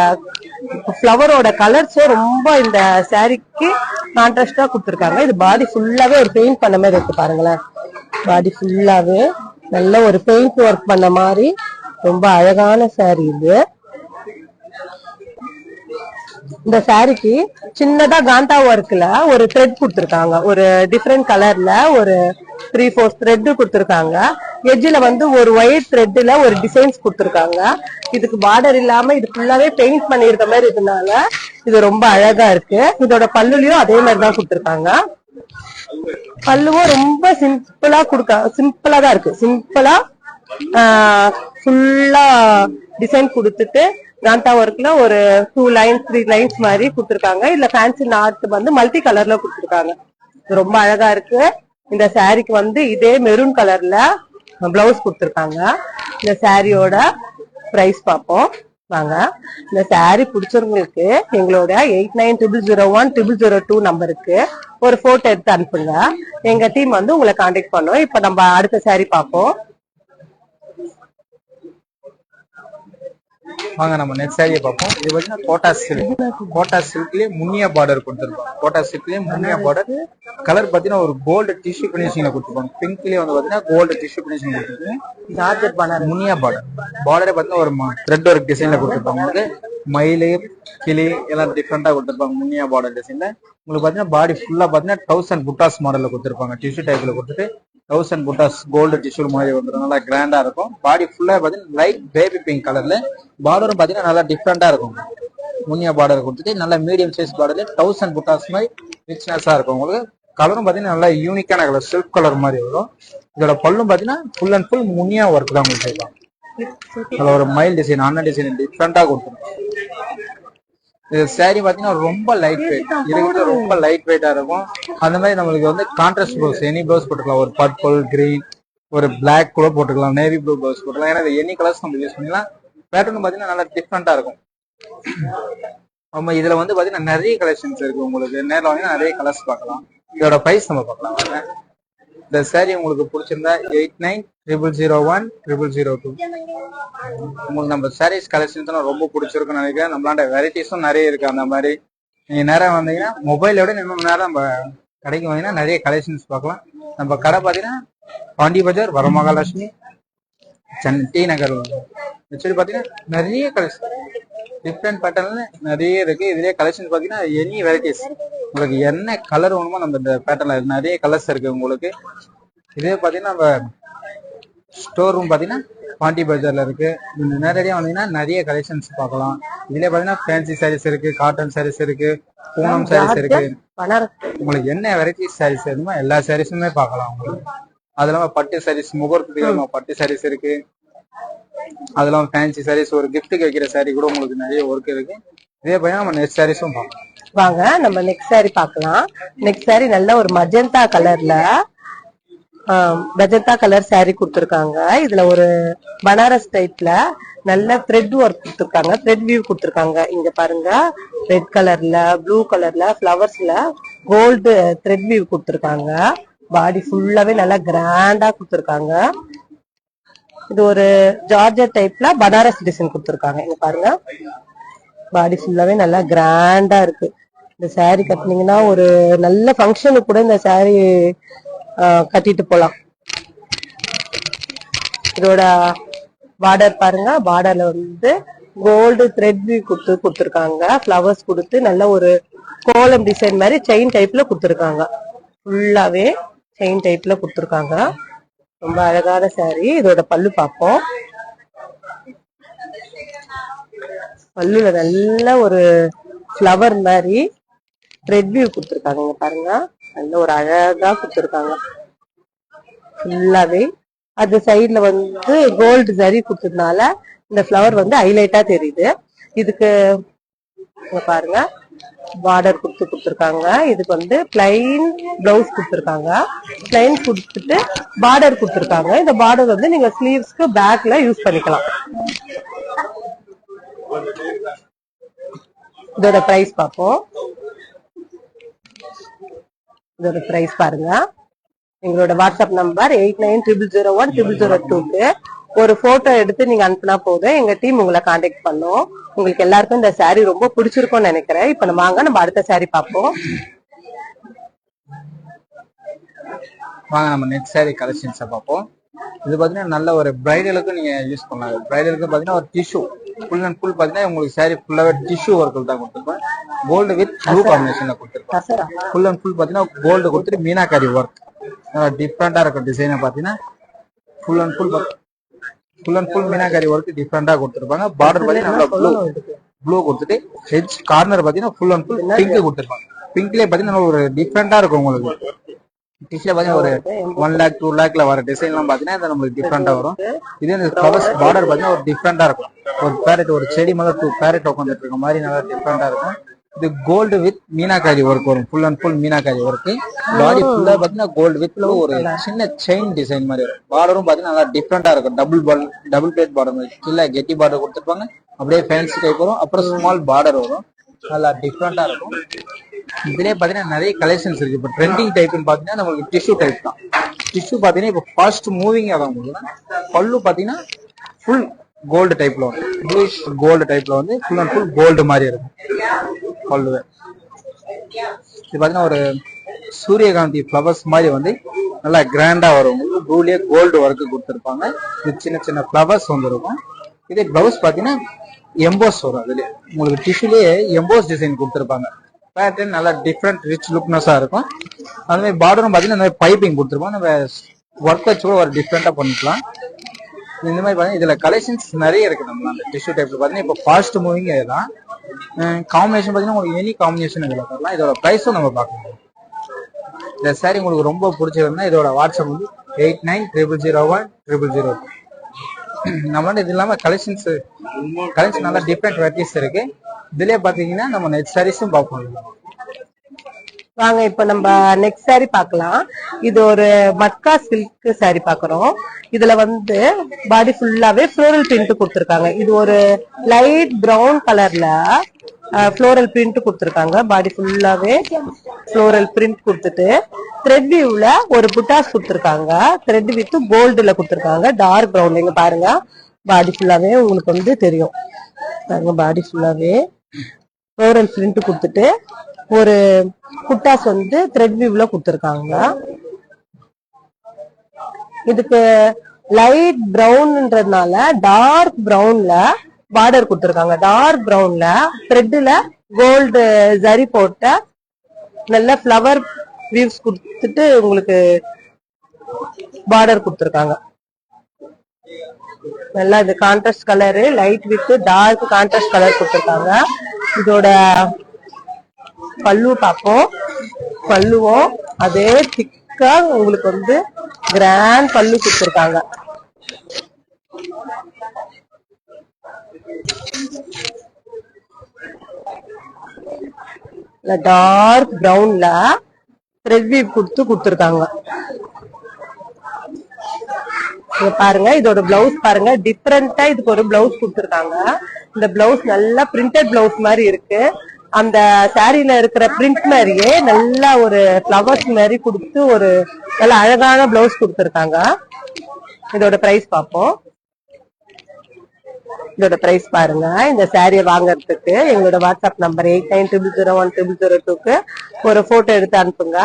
ஃபிளவரோட கலர்ஸ் ரொம்ப இந்த சாரிக்கு கான்ட்ராஸ்டா கொடுத்துருக்காங்க. இது பாடி ஃபுல்லாவே ஒரு பெயிண்ட் பண்ண மாதிரி இருக்கு. பாருங்களேன், பாடி ஃபுல்லாவே நல்ல ஒரு பெயிண்ட் ஒர்க் பண்ண மாதிரி ரொம்ப அழகான சாரி இது. இந்த சாரிக்கு சின்னதா காந்தா ஒர்க்ல ஒரு த்ரெட் கொடுத்துருக்காங்க. ஒரு டிஃப்ரெண்ட் கலர்ல ஒரு 3-4 த்ரெட் கொடுத்துருக்காங்க. எட்ஜ்ல வந்து ஒரு ஒயிட் த்ரெட்ல ஒரு டிசைன்ஸ் கொடுத்துருக்காங்க. இதுக்கு பார்டர் இல்லாம இது ஃபுல்லாவே பெயிண்ட் பண்ணிருக்க மாதிரி இருக்கனால இது ரொம்ப அழகா இருக்கு. இதோட பல்லுலயும் அதே மாதிரிதான் கொடுத்துருக்காங்க. பல்லுவும் ரொம்ப சிம்பிளா தான் இருக்கு. சிம்பிளா ஃபுல்லா டிசைன் கொடுத்துட்டு காந்தா ஒர்க்ல ஒரு 2 லைன்ஸ் 3 லைன்ஸ் மாதிரி கொடுத்துருக்காங்க. இல்ல ஃபேன்சி நாட் வந்து மல்டி கலர்ல கொடுத்துருக்காங்க. ரொம்ப அழகா இருக்கு. இந்த சாரிக்கு வந்து இதே மெரூன் கலர்ல பிளவுஸ் கொடுத்துருக்காங்க. இந்த சாரியோட பிரைஸ் பார்ப்போம் வாங்க. இந்த சாரி பிடிச்சவங்களுக்கு எங்களோட 8900010002 நம்பருக்கு ஒரு போட்டோ எடுத்து அனுப்புங்க. எங்க டீம் வந்து உங்களை கான்டாக்ட் பண்ணுவோம். இப்ப நம்ம அடுத்த சாரி பார்ப்போம். வாங்க நம்ம நெக்ஸ்ட் சாரியை பார்ப்போம். இது பார்த்தீங்கன்னா கோட்டா சில்க். கோட்டா சில்க்லயே முன்னியா பார்டர் கொடுத்துருப்பாங்க. கோட்டா சில்க்லயே முன்னியா பார்டர். கலர் பார்த்தீங்கன்னா ஒரு கோல்டு டிஷ்யூ பினிஷிங்ல கொடுத்துருப்பாங்க. பிங்க்லயே வந்து பார்த்தீங்கன்னா கோல்டு டிஷ்யூ பினிஷிங் கொடுத்துருப்பாங்க. முன்னியா பார்டர். பார்டரே பார்த்தீங்கன்னா ஒரு த்ரெட் ஒர்க் டிசைன்ல கொடுத்துருப்பாங்க. உங்களுக்கு மயிலு கிளி எல்லாம் டிஃப்ரெண்டா கொடுத்துருப்பாங்க. முன்னியா பார்டர் டிசைன்ல உங்களுக்கு பார்த்தீங்கன்னா பாடி ஃபுல்லா பார்த்தீங்கன்னா 1000 புட்டாஸ் மாடல்ல கொடுத்துருப்பாங்க. டிஷ்யூ டைப்ல கொடுத்துட்டு 1000 புட்டாஸ் கோல்டு டிஷ்யூ மாதிரி வந்துடும். நல்லா கிராண்டா இருக்கும். பாடி ஃபுல்லா பார்த்தீங்கன்னா லைட் பேபி பிங்க் கலர்ல. பார்டரும் பார்த்தீங்கன்னா நல்லா டிஃப்ரெண்டா இருக்கும். முன்னியா பார்டர் கொடுத்துட்டு நல்ல மீடியம் சைஸ் பார்டர்ல 1000 புட்டாஸ் மாதிரி ரிச்னஸா இருக்கும் உங்களுக்கு. கலரும் பாத்தீங்கன்னா நல்லா யூனிக்கான கலர், சில்க் கலர் மாதிரி வரும். இதோட பல்லும் பாத்தீங்கன்னா ஃபுல் அண்ட் ஃபுல் முன்னியா ஒர்க் தான் உங்களுக்கு செய்யலாம். அதுல ஒரு மைல் டிசைன், அண்ணன் டிசைன் டிஃப்ரெண்டா கொடுத்துரும். இது saree பாத்தீங்கன்னா ரொம்ப லைட் வெயிட் இருக்கிறது, ரொம்ப லைட் வெயிட்டா இருக்கும். அந்த மாதிரி நம்மளுக்கு வந்து கான்ட்ராஸ்ட் ப்ளவுஸ் எனி ப்ளவுஸ் போட்டுக்கலாம். ஒரு பர்பிள், கிரீன், ஒரு பிளாக் கூட போட்டுக்கலாம், நேவி ப்ளூ ப்ளவுஸ் போட்டுக்கலாம். ஏன்னா எனி கலர்ஸ் நம்ம யூஸ் பண்ணிக்கலாம். பேட்டர்ன் பாத்தீங்கன்னா நல்லா டிஃப்ரெண்டா இருக்கும். ஆமா, இதுல வந்து பாத்தீங்கன்னா நிறைய கலெக்ஷன்ஸ் இருக்கு. உங்களுக்கு நேரில் வாங்கினா நிறைய கலர்ஸ் பார்க்கலாம். இதோட பிரைஸ் நம்ம பார்க்கலாம். இந்த saree உங்களுக்கு பிடிச்சிருந்தா 8900010002. உங்களுக்கு நம்ம sarees கலெக்ஷன்ஸ் ரொம்ப பிடிச்சிருக்குன்னு நினைக்கிறேன். நம்மளாண்ட வெரைட்டிஸும் நிறைய இருக்கு. அந்த மாதிரி நீங்க நேரம் வந்தீங்கன்னா மொபைலோட இன்னும் நேரம் நம்ம கடைக்கு வந்தீங்கன்னா நிறைய கலெக்ஷன்ஸ் பார்க்கலாம். நம்ம கடை பாத்தீங்கன்னா பாண்டி பஜார், வரமகாலட்சுமி, டி நகர். ஆக்சுவலி பாத்தீங்கன்னா நிறைய கலெக்ஷன் டிஃப்ரெண்ட் பேட்டர்ன்ல நிறைய இருக்கு. இதுலயே கலெக்ஷன் பாத்தீங்கன்னா எனி வெரைட்டிஸ் உங்களுக்கு என்ன கலர் வேணுமோ நம்ம இந்த பேட்டர்ன்ல நிறைய கலர்ஸ் இருக்கு உங்களுக்கு. இதே பாத்தீங்கன்னா நம்ம ஸ்டோர் ரூம் பாத்தீங்கன்னா பாண்டி பஜார்ல இருக்கு. நேரடியா வந்தீங்கன்னா நிறைய கலெக்ஷன்ஸ் பார்க்கலாம். இதுலயே பாத்தீங்கன்னா ஃபேன்சி சாரீஸ் இருக்கு, காட்டன் சாரீஸ் இருக்கு, பூனம் சாரீஸ் இருக்கு. உங்களுக்கு என்ன வெரைட்டிஸ் சாரீஸ் வேணுமோ எல்லா சாரீஸுமே பார்க்கலாம் உங்களுக்கு. அது இல்லாம பட்டு சாரீஸ், முகூர்த்தத்துக்கு பட்டு சாரீஸ் இருக்கு. அதெல்லாம் ஃபேன்சி சாரீஸ், ஒரு கிஃப்ட்டுக்கு வைக்கிற சாரீ கூட உங்களுக்கு நிறைய ஒர்க் இருக்கு. இதே பையன் நம்ம நெக்ஸ்ட் சாரீஸும் பார்க்கலாம். வாங்க நம்ம நெக்ஸ்ட் saree பார்க்கலாம். நெக்ஸ்ட் saree நல்ல ஒரு மஜந்தா கலர்ல மெஜந்தா கலர் saree கொடுத்துருக்காங்க. இதுல ஒரு பனாரஸ் டைப்ல நல்ல த்ரெட் ஒர்க் கொடுத்துருக்காங்க, த்ரெட் வியூ கொடுத்துருக்காங்க. இங்க பாருங்க, ரெட் கலர்ல, ப்ளூ கலர்ல, ஃபிளவர்ஸ்ல கோல்டு த்ரெட் வியூ கொடுத்துருக்காங்க. பாடி ஃபுல்லாவே நல்லா கிராண்டா கொடுத்துருக்காங்க. இது ஒரு ஜார்ஜர் டைப்ல பனாரஸ் டிசைன் கொடுத்துருக்காங்க. இங்க பாருங்க, பாடி ஃபுல்லாவே நல்லா கிராண்டா இருக்கு. இந்த saree கட்டினீங்கன்னா ஒரு நல்ல ஃபங்க்ஷனுக்கு கூட இந்த saree கட்டிட்டு போலாம். இதோட பார்டர் பாருங்க, பார்டர்ல வந்து கோல்டு த்ரெட் கொடுத்துருக்காங்க. ஃபிளவர்ஸ் கொடுத்து நல்ல ஒரு கோலம் டிசைன் மாதிரி செயின் டைப்ல கொடுத்துருக்காங்க. ஃபுல்லாவே செயின் டைப்ல கொடுத்துருக்காங்க. ரொம்ப அழகான saree. இதோட பல்லு பார்ப்போம். பல்லுல நல்ல ஒரு ஃபிளவர் மாதிரி த்ரெட் வியூ கொடுத்துருக்காங்க. இங்க பாருங்க, நல்ல ஒரு அழகா கொடுத்துருக்காங்க ஃபுல்லாவே. அது சைட்ல வந்து கோல்டு ஜரி கொடுத்ததுனால இந்த ஃபிளவர் வந்து ஹைலைட்டா தெரியுது. இதுக்கு பாருங்க பார்டர் கொடுத்துருக்காங்க. இதுக்கு வந்து பிளைன் பிளவுஸ் கொடுத்துருக்காங்க. பிளைன் கொடுத்துட்டு பார்டர் கொடுத்துருக்காங்க. இந்த பார்டர் வந்து நீங்க ஸ்லீவ்ஸ்க்கு பேக்ல யூஸ் பண்ணிக்கலாம். இதோட பிரைஸ் பார்ப்போம். இதோட பிரைஸ் பாருங்க. எங்களோட வாட்ஸ்அப் நம்பர் 8900010002க்கு ஒரு போட்டோ எடுத்து நீங்க அனுப்புனா போதும், எங்க டீம் உங்களை கான்டாக்ட் பண்ணும். உங்களுக்கு எல்லாருக்கும் இந்த saree ரொம்ப பிடிச்சிருக்கும்னு நினைக்கிறேன். இப்ப நம்ம அடுத்த saree பார்ப்போம். வாங்க நம்ம நெக்ஸ்ட் saree கலெக்ஷன்ஸை பார்ப்போம். இது பாத்தீங்கன்னா நல்ல ஒரு பிரைடலுக்கு நீங்க யூஸ் பண்ணலாம். பிரைடலுக்கு பாத்தீங்கன்னா ஒரு டிஷ்யூ ஃபுல் அண்ட் ஃபுல் பாத்தீங்கன்னா உங்களுக்கு saree ஃபுல்லாவே டிஷ்யூ ஒர்க் தான் கொடுத்துருப்பேன். கோல்டு வித் ப்ளூ காம்பினேஷன்ல கொடுத்துருப்பேன். ஃபுல் அண்ட் ஃபுல் பாத்தீங்கன்னா கோல்டு கொடுத்துட்டு மீனாக்காரி ஒர்க் டிஃப்ரெண்டா இருக்கும். டிசைனை பாத்தீங்கன்னா full and full meenakari work டிஃப்ரெண்டா கொடுத்துருப்பாங்க. பார்டர் பாத்தீங்கன்னா ப்ளூ கொடுத்துட்டு ஹெட்ஜ் கார்னர் பாத்தீங்கன்னா ஃபுல் அண்ட் ஃபுல் பிங்க் கொடுத்துருப்பாங்க. பிங்க்லயே பாத்தீங்கன்னா ஒரு டிஃப்ரெண்டா இருக்கும் உங்களுக்கு. டிஷ்ல பாத்தீங்கன்னா ஒரு 1 lakh 2 lakhல வர டிசைன் எல்லாம் பாத்தீங்கன்னா இது நம்மளுக்கு டிஃப்ரெண்டா வரும். இதே இந்த ஃபிளவர்ஸ் பார்டர் பாத்தீங்கன்னா ஒரு டிஃப்ரெண்டா இருக்கும். ஒரு பேரட், ஒரு செடி மேல 2 பேரட் உட்காந்துட்டு இருக்க மாதிரி நல்லா டிஃப்ரெண்டா இருக்கும். இது கோல்டு வித் மீனாக்காரி ஒர்க் வரும். Full and full meenakari work. Body ஃபுல்லா பாத்தீங்கன்னா கோல்டு வித் ஒரு சின்ன செயின் டிசைன் மாதிரி வரும். பார்டரும் பாத்தீங்கன்னா நல்லா டிஃப்ரெண்டா இருக்கும். டபுள் பிளேட் பார்டர் மாதிரி கீழே கெட்டி பார்டர் கொடுத்துருப்பாங்க. அப்படியே ஃபேன்சி டைப் வரும். அப்புறம் ஸ்மால் பார்டர் வரும். நல்லா டிஃப்ரெண்டா இருக்கும். இதுலயே பாத்தீங்கன்னா நிறைய கலெக்ஷன்ஸ் இருக்கு. இப்போ ட்ரெண்டிங் டைப்னு பாத்தீங்கன்னா நமக்கு டிஷ்யூ டைப் தான். டிஷ்யூ பாத்தீங்கன்னா இப்போ ஃபாஸ்ட் மூவிங் ஆகும். உங்களுக்கு பல்லு பாத்தீங்கன்னா ஃபுல் கோல்டு டைப்ல வந்து இங்கிலீஷ் கோல்டு டைப்ல வந்து ஃபுல் அண்ட் ஃபுல் கோல்டு மாதிரி இருக்கும் பல்லுவே. இது பாத்தீங்கன்னா ஒரு சூரியகாந்தி ஃபிளவர்ஸ் மாதிரி வந்து நல்லா கிராண்டா வரும். உங்களுக்கு ப்ளூலயே கோல்டு ஒர்க் கொடுத்துருப்பாங்க. இது சின்ன சின்ன ஃபிளவர்ஸ் வந்துருக்கும். இதே பிளவுஸ் பாத்தீங்கன்னா எம்போஸ் வரும். அதுலயே உங்களுக்கு டிஷ்யூலயே எம்போஸ் டிசைன் கொடுத்துருப்பாங்க. பேட்டர்ன் நல்லா டிஃப்ரெண்ட் ரிச் லுக்னஸா இருக்கும். அது மாதிரி பார்டரும் பாத்தீங்கன்னா இந்த பைப்பிங் கொடுத்துருப்போம். நம்ம ஒர்க் வச்சு கூட ஒரு டிஃப்ரெண்டா பண்ணிக்கலாம். இந்த மாதிரி பாத்தீங்கன்னா இதுல கலெக்ஷன்ஸ் நிறைய இருக்கு. நம்ம அந்த டிஷ்யூ டைப்ல பாத்தீங்கன்னா இப்போ ஃபாஸ்ட் மூவிங் தான். காம்பினேஷன் பாத்தீங்கன்னா உங்களுக்கு எனி காம்பினேஷன் இதுல தரலாம். இதோட பிரைஸும் நம்ம பார்க்கலாம். இந்த சாரி உங்களுக்கு ரொம்ப பிடிச்சிருந்தா இதோட வாட்ஸ்அப் வந்து 8900010002. நம்மளால இது இல்லாம கலெக்ஷன் நல்லா டிஃப்ரெண்ட் வெரைட்டிஸ் இருக்கு. இதுலயே பாத்தீங்கன்னா நம்ம நெட் சாரீஸும் பார்ப்போம். வாங்க இப்ப நம்ம நெக்ஸ்ட் சாரி பார்க்கலாம். இது ஒரு மட்கா சில்க் சாரி பாக்குறோம். இதுல வந்து பாடி ஃபுல்லாவே ஃப்ளோரல் பிரிண்ட் கொடுத்திருக்காங்க. இது ஒரு லைட் பிரவுன் கலர்ல ஃப்ளோரல் பிரிண்ட் கொடுத்திருக்காங்க. பாடி ஃபுல்லாவே ஃப்ளோரல் பிரிண்ட் கொடுத்துட்டு த்ரெட் வியூல ஒரு புட்டாஸ் கொடுத்திருக்காங்க. த்ரெட் வித் கோல்டுல கொடுத்திருக்காங்க. Dark brown. நீங்க பாருங்க பாடி ஃபுல்லாவே உங்களுக்கு வந்து தெரியும். பாருங்க பாடி ஃபுல்லாவே ஃப்ளோரல் பிரிண்ட் கொடுத்துட்டு ஒரு புட்டாஸ் வந்து த்ரெட் வியூல கொடுத்திருக்காங்க. இதுக்கு லைட் பிரவுன்ன்றதுனால டார்க் பிரவுன்ல பார்டர் கொடுத்திருக்காங்க. டார்க் பிரவுன்ல த்ரெட்ல கோல்டு ஜரி போட்ட நல்ல ஃப்ளவர் வியூஸ் கொடுத்துட்டு உங்களுக்கு பார்டர் கொடுத்திருக்காங்க. நல்லா இது contrast colour light with dark contrast colour கொடுத்திருக்காங்க. இதோட பல்லு பார்ப்போம். பல்லுவும் அதே திக்கா உங்களுக்கு வந்து கிராண்ட் பல்லு கொடுத்திருக்காங்க. டார்க் பிரவுன்ல த்ரெட் வீவ் கொடுத்திருக்காங்க. பாருங்க இதோட பிளவுஸ் பாருங்க டிஃபரெண்டா இதுக்கு ஒரு பிளவுஸ் கொடுத்திருக்காங்க. இந்த பிளவுஸ் நல்லா பிரிண்டட் பிளவுஸ் மாதிரி இருக்கு. அந்த சாரியில இருக்கிற பிரிண்ட் மாதிரியே நல்லா ஒரு ஃபிளவர்ஸ் மாதிரி கொடுத்து ஒரு நல்ல அழகான பிளவுஸ் கொடுத்திருக்காங்க. இதோட பிரைஸ் பார்ப்போம். இதோட பிரைஸ் பாருங்க. இந்த சாரியை வாங்கறதுக்கு எங்களோட வாட்ஸ்அப் நம்பர் 8900010002க்கு ஒரு போட்டோ எடுத்து அனுப்புங்க.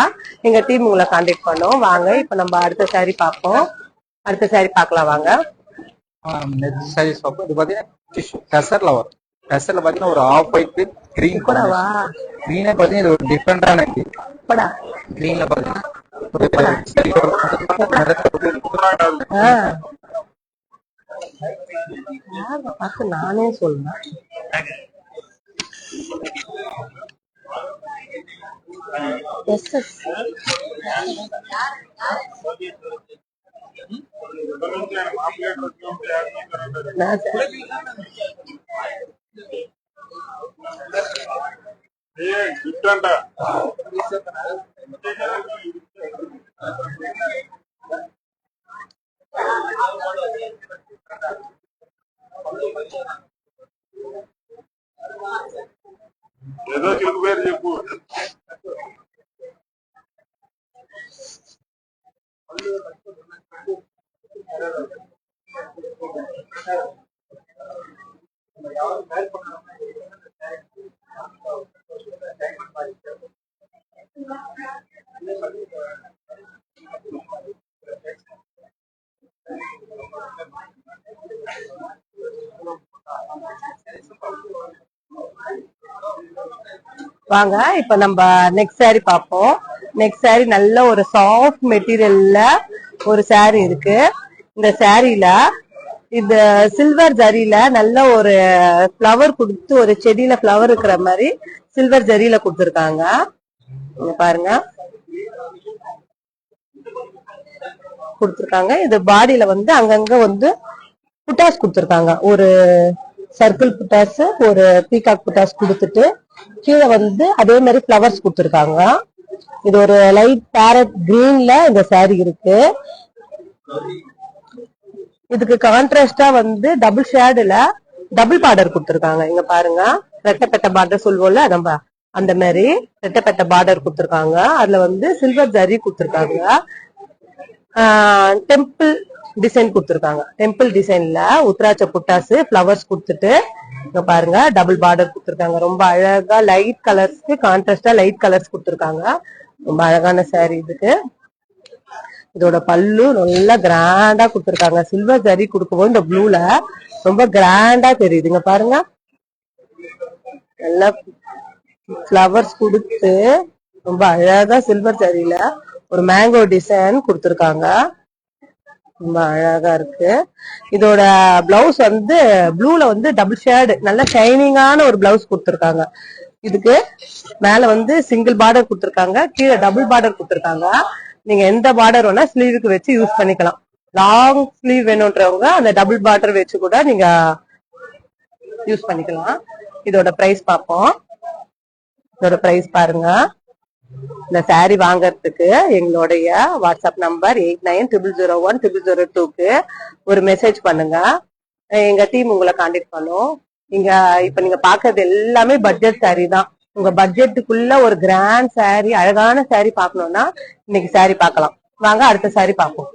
எங்க டீம் உங்களை கான்டாக்ட் பண்ணோம். வாங்க இப்ப நம்ம அடுத்த சாரி பார்ப்போம். அடுத்த சாரி பார்க்கலாம் வாங்க. நெக்ஸ்ட் சாரீஸ் பார்ப்போம். இது பாத்தீங்கன்னா டசர்ல வரும். டசர்ல பாத்தீங்கன்னா ஒரு ஆஃப் ஒயிட் வித் கிரீன். கிரீனே பாத்தீங்கன்னா இது ஒரு டிஃபரெண்டான கிரீன்ல பாத்தீங்கன்னா பார்த்து நானே சொல்றேன். ఏదో చిలుకు పేరు చెప్పు. வாங்க இப்ப நம்ம நெக்ஸ்ட் சாரி பார்ப்போம். நெக்ஸ்ட் சாரி நல்ல ஒரு சாஃப்ட் மெட்டீரியல்ல ஒரு சாரி இருக்கு. இந்த சாரியில இந்த சில்வர் ஜரியில நல்ல ஒரு ஃப்ளவர் கொடுத்து ஒரு செடியில ஃப்ளவர் இருக்கிற மாதிரி சில்வர் ஜரியில கொடுத்துருக்காங்க. பாருங்க கொடுத்துருக்காங்க. இது பாடியில வந்து அங்கங்க வந்து புட்டாஸ் கொடுத்துருக்காங்க. ஒரு சர்க்கிள் புட்டாஸ் ஒரு பீகாக் புட்டாஸ் கொடுத்துட்டு கீழே வந்து அதே மாதிரி ஃபிளவர்ஸ் கொடுத்துருக்காங்க. இது ஒரு லைட் பேரட் கிரீன்ல இந்த சாரி இருக்கு. இதுக்கு கான்ட்ராஸ்டா வந்து டபுள் ஷேடுல டபுள் பார்டர் கொடுத்துருக்காங்க. இங்க பாருங்க ரெட்டப்பட்ட பார்டர் சொல்வோம்ல நம்ம அந்த மாதிரி ரெட்டப்பட்ட பார்டர் கொடுத்துருக்காங்க. அதுல வந்து சில்வர் ஜரி கொடுத்துருக்காங்க. டெம்பிள் டிசைன் கொடுத்துருக்காங்க. டெம்பிள் டிசைன்ல உத்ராட்ச புட்டாசு ஃபிளவர்ஸ் கொடுத்துட்டு இங்க பாருங்க டபுள் பார்டர் கொடுத்துருக்காங்க. ரொம்ப அழகா லைட் கலர்ஸ்க்கு கான்ட்ராஸ்டா லைட் கலர்ஸ் கொடுத்துருக்காங்க. ரொம்ப அழகான சாரி இதுக்கு. இதோட பல்லு நல்லா கிராண்டா கொடுத்துருக்காங்க. சில்வர் ஜரி கொடுக்கும்போது இந்த ப்ளூல ரொம்ப கிராண்டா தெரியுது. இங்க பாருங்க நல்லா ஃபிளவர்ஸ் கொடுத்து ரொம்ப அழகா சில்வர் ஜரியில ஒரு மேங்கோ டிசைன் கொடுத்துருக்காங்க. ரொம்ப அழகா இருக்கு. இதோட பிளவுஸ் வந்து ப்ளூல வந்து டபுள் ஷேடு நல்ல ஷைனிங்கான ஒரு பிளவுஸ் கொடுத்திருக்காங்க. இதுக்கு மேல வந்து சிங்கிள் பார்டர் கொடுத்திருக்காங்க, கீழே டபுள் பார்டர் கொடுத்திருக்காங்க. நீங்க எந்த பார்டர் வேணா ஸ்லீவுக்கு வச்சு யூஸ் பண்ணிக்கலாம். லாங் ஸ்லீவ் வேணும்ன்றவங்க அந்த டபுள் பார்டர் வச்சு கூட நீங்க யூஸ் பண்ணிக்கலாம். இதோட பிரைஸ் பார்ப்போம். இதோட பிரைஸ் பாருங்க. இந்த சாரி வாங்கறதுக்கு எங்களுடைய வாட்ஸ்அப் நம்பர் 8900010002க்கு ஒரு மெசேஜ் பண்ணுங்க. எங்க டீம் உங்களை கான்டாக்ட் பண்ணும். இங்க இப்ப நீங்க பாக்குறது எல்லாமே பட்ஜெட் சாரி தான். உங்க பட்ஜெட்டுக்குள்ள ஒரு கிராண்ட் சாரி, அழகான சாரி பாக்கணும்னா இன்னைக்கு சாரி பார்க்கலாம். வாங்க அடுத்த சாரி பார்ப்போம்.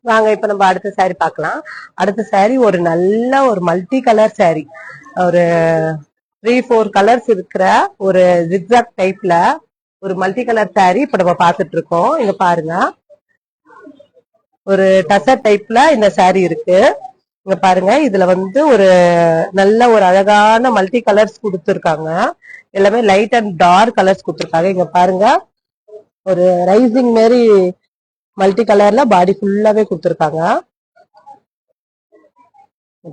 வாங்க இப்ப நம்ம அடுத்த சாரி பார்க்கலாம். அடுத்த சாரி ஒரு நல்ல ஒரு மல்டி கலர் சாரி, ஒரு 3-4 கலர்ஸ் இருக்கிற ஒரு ஜிக்ஸாக் டைப்ல ஒரு மல்டி கலர் சாரி இப்ப நம்ம பாத்துட்டு இருக்கோம். இங்க பாருங்க, ஒரு டசர் டைப்ல இந்த சாரி இருக்கு. இங்க பாருங்க, இதுல வந்து ஒரு நல்ல ஒரு அழகான மல்டி கலர்ஸ் கொடுத்துருக்காங்க. எல்லாமே லைட் அண்ட் டார்க் கலர்ஸ் கொடுத்துருக்காங்க. இங்க பாருங்க, ஒரு ரைசிங் மாதிரி மல்டி கலர்ல பாடி ஃபுல்லாவே கொடுத்துருக்காங்க.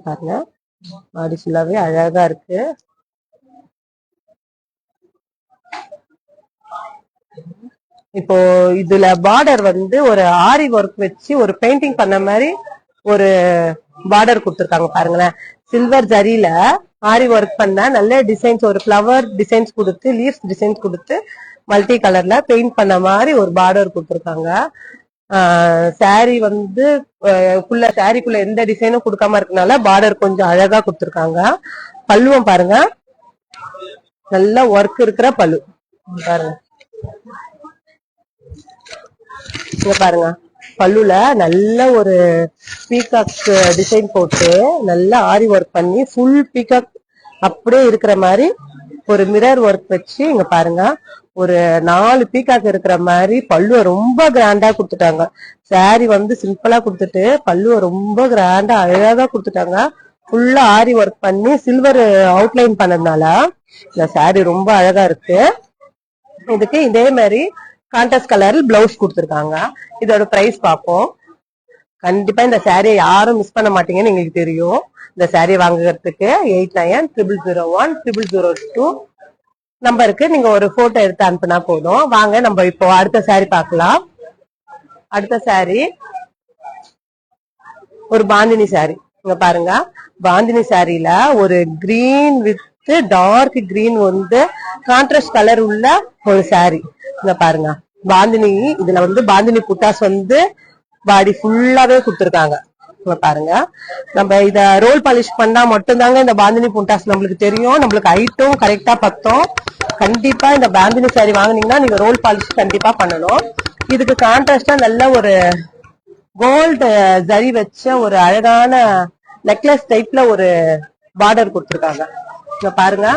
பாருங்க, பாடி ஃபுல்லாவே அழகா இருக்கு. இப்போ இதுல பார்டர் வந்து ஒரு ஆரி ஒர்க் வச்சு ஒரு பெயிண்டிங் பண்ண மாதிரி ஒரு பார்டர் கொடுத்துருக்காங்க. பாருங்களேன், சில்வர் ஜரியில ஆரி ஒர்க் பண்ண நல்ல டிசைன்ஸ், ஒரு ஃபிளவர் டிசைன்ஸ் கொடுத்து, லீவ்ஸ் டிசைன்ஸ் கொடுத்து மல்டி கலர்ல பெயிண்ட் பண்ண மாதிரி ஒரு பார்டர் கொடுத்துருக்காங்க. சாரி வந்து சாரிக்குள்ள எந்த டிசைனும் கொடுக்காம இருக்கனால பார்டர் கொஞ்சம் அழகா கொடுத்துருக்காங்க. பல்லுவம் பாருங்க, நல்ல ஒர்க் இருக்கிற பல்லு பாருங்க. இங்க பாருங்க, பல்லுல நல்ல ஒரு பீகாக் டிசைன் போட்டு நல்ல ஆரி ஒர்க் பண்ணி ஃபுல் பீகாக் அப்படியே இருக்கிற மாதிரி ஒரு மிரர் ஒர்க் வச்சு இங்க பாருங்க, ஒரு 4 பீகாக் இருக்கிற மாதிரி பல்லுவ ரொம்ப கிராண்டா கொடுத்துட்டாங்க. சாரி வந்து சிம்பிளா கொடுத்துட்டு பல்லுவ ரொம்ப கிராண்டா அழகா கொடுத்துட்டாங்க. ஃபுல்லா ஆரி ஒர்க் பண்ணி சில்வர் அவுட்லைன் பண்ணதுனால இந்த சாரி ரொம்ப அழகா இருக்கு. இதுக்கு இதே மாதிரி கான்ட்ராஸ்ட் கலர் பிளவுஸ் கொடுத்துருக்காங்க. இதோட பிரைஸ் பார்ப்போம். கண்டிப்பா இந்த சாரியை யாரும் மிஸ் பண்ண மாட்டீங்கன்னு எங்களுக்கு தெரியும். இந்த சாரியை வாங்குறதுக்கு 8900010002 நம்பருக்கு நீங்க ஒரு போட்டோ எடுத்து அனுப்புனா போதும். வாங்க நம்ம இப்போ அடுத்த சாரி பார்க்கலாம். அடுத்த சாரி ஒரு பாந்தினி சாரி. இங்க பாருங்க, பாந்தினி சாரியில ஒரு கிரீன் வித் டார்க் கிரீன் வந்து கான்ட்ராஸ்ட் கலர் உள்ள ஒரு சாரி. இங்க பாருங்க, பாந்தினி இதுல வந்து பாந்தினி புட்டாஸ் வந்து பாடி ஃபுல்லாவே கொடுத்துருக்காங்க. இங்க பாருங்க, நம்ம இத ரோல் பாலிஷ் பண்ணா மட்டும்தாங்க இந்த பாந்தினி புண்டாஸ் நம்மளுக்கு தெரியும். நம்மளுக்கு ஹைட்டும் கரெக்டா பத்தும். கண்டிப்பா இந்த பாந்தினி சாரி வாங்குனீங்கன்னா நீங்க ரோல் பாலிஷ் கண்டிப்பா பண்ணணும். இதுக்கு கான்ட்ராஸ்டா நல்ல ஒரு கோல்டு ஜரி வச்ச ஒரு அழகான நெக்லஸ் டைப்ல ஒரு பார்டர் கொடுத்திருக்காங்க. இங்க பாருங்க,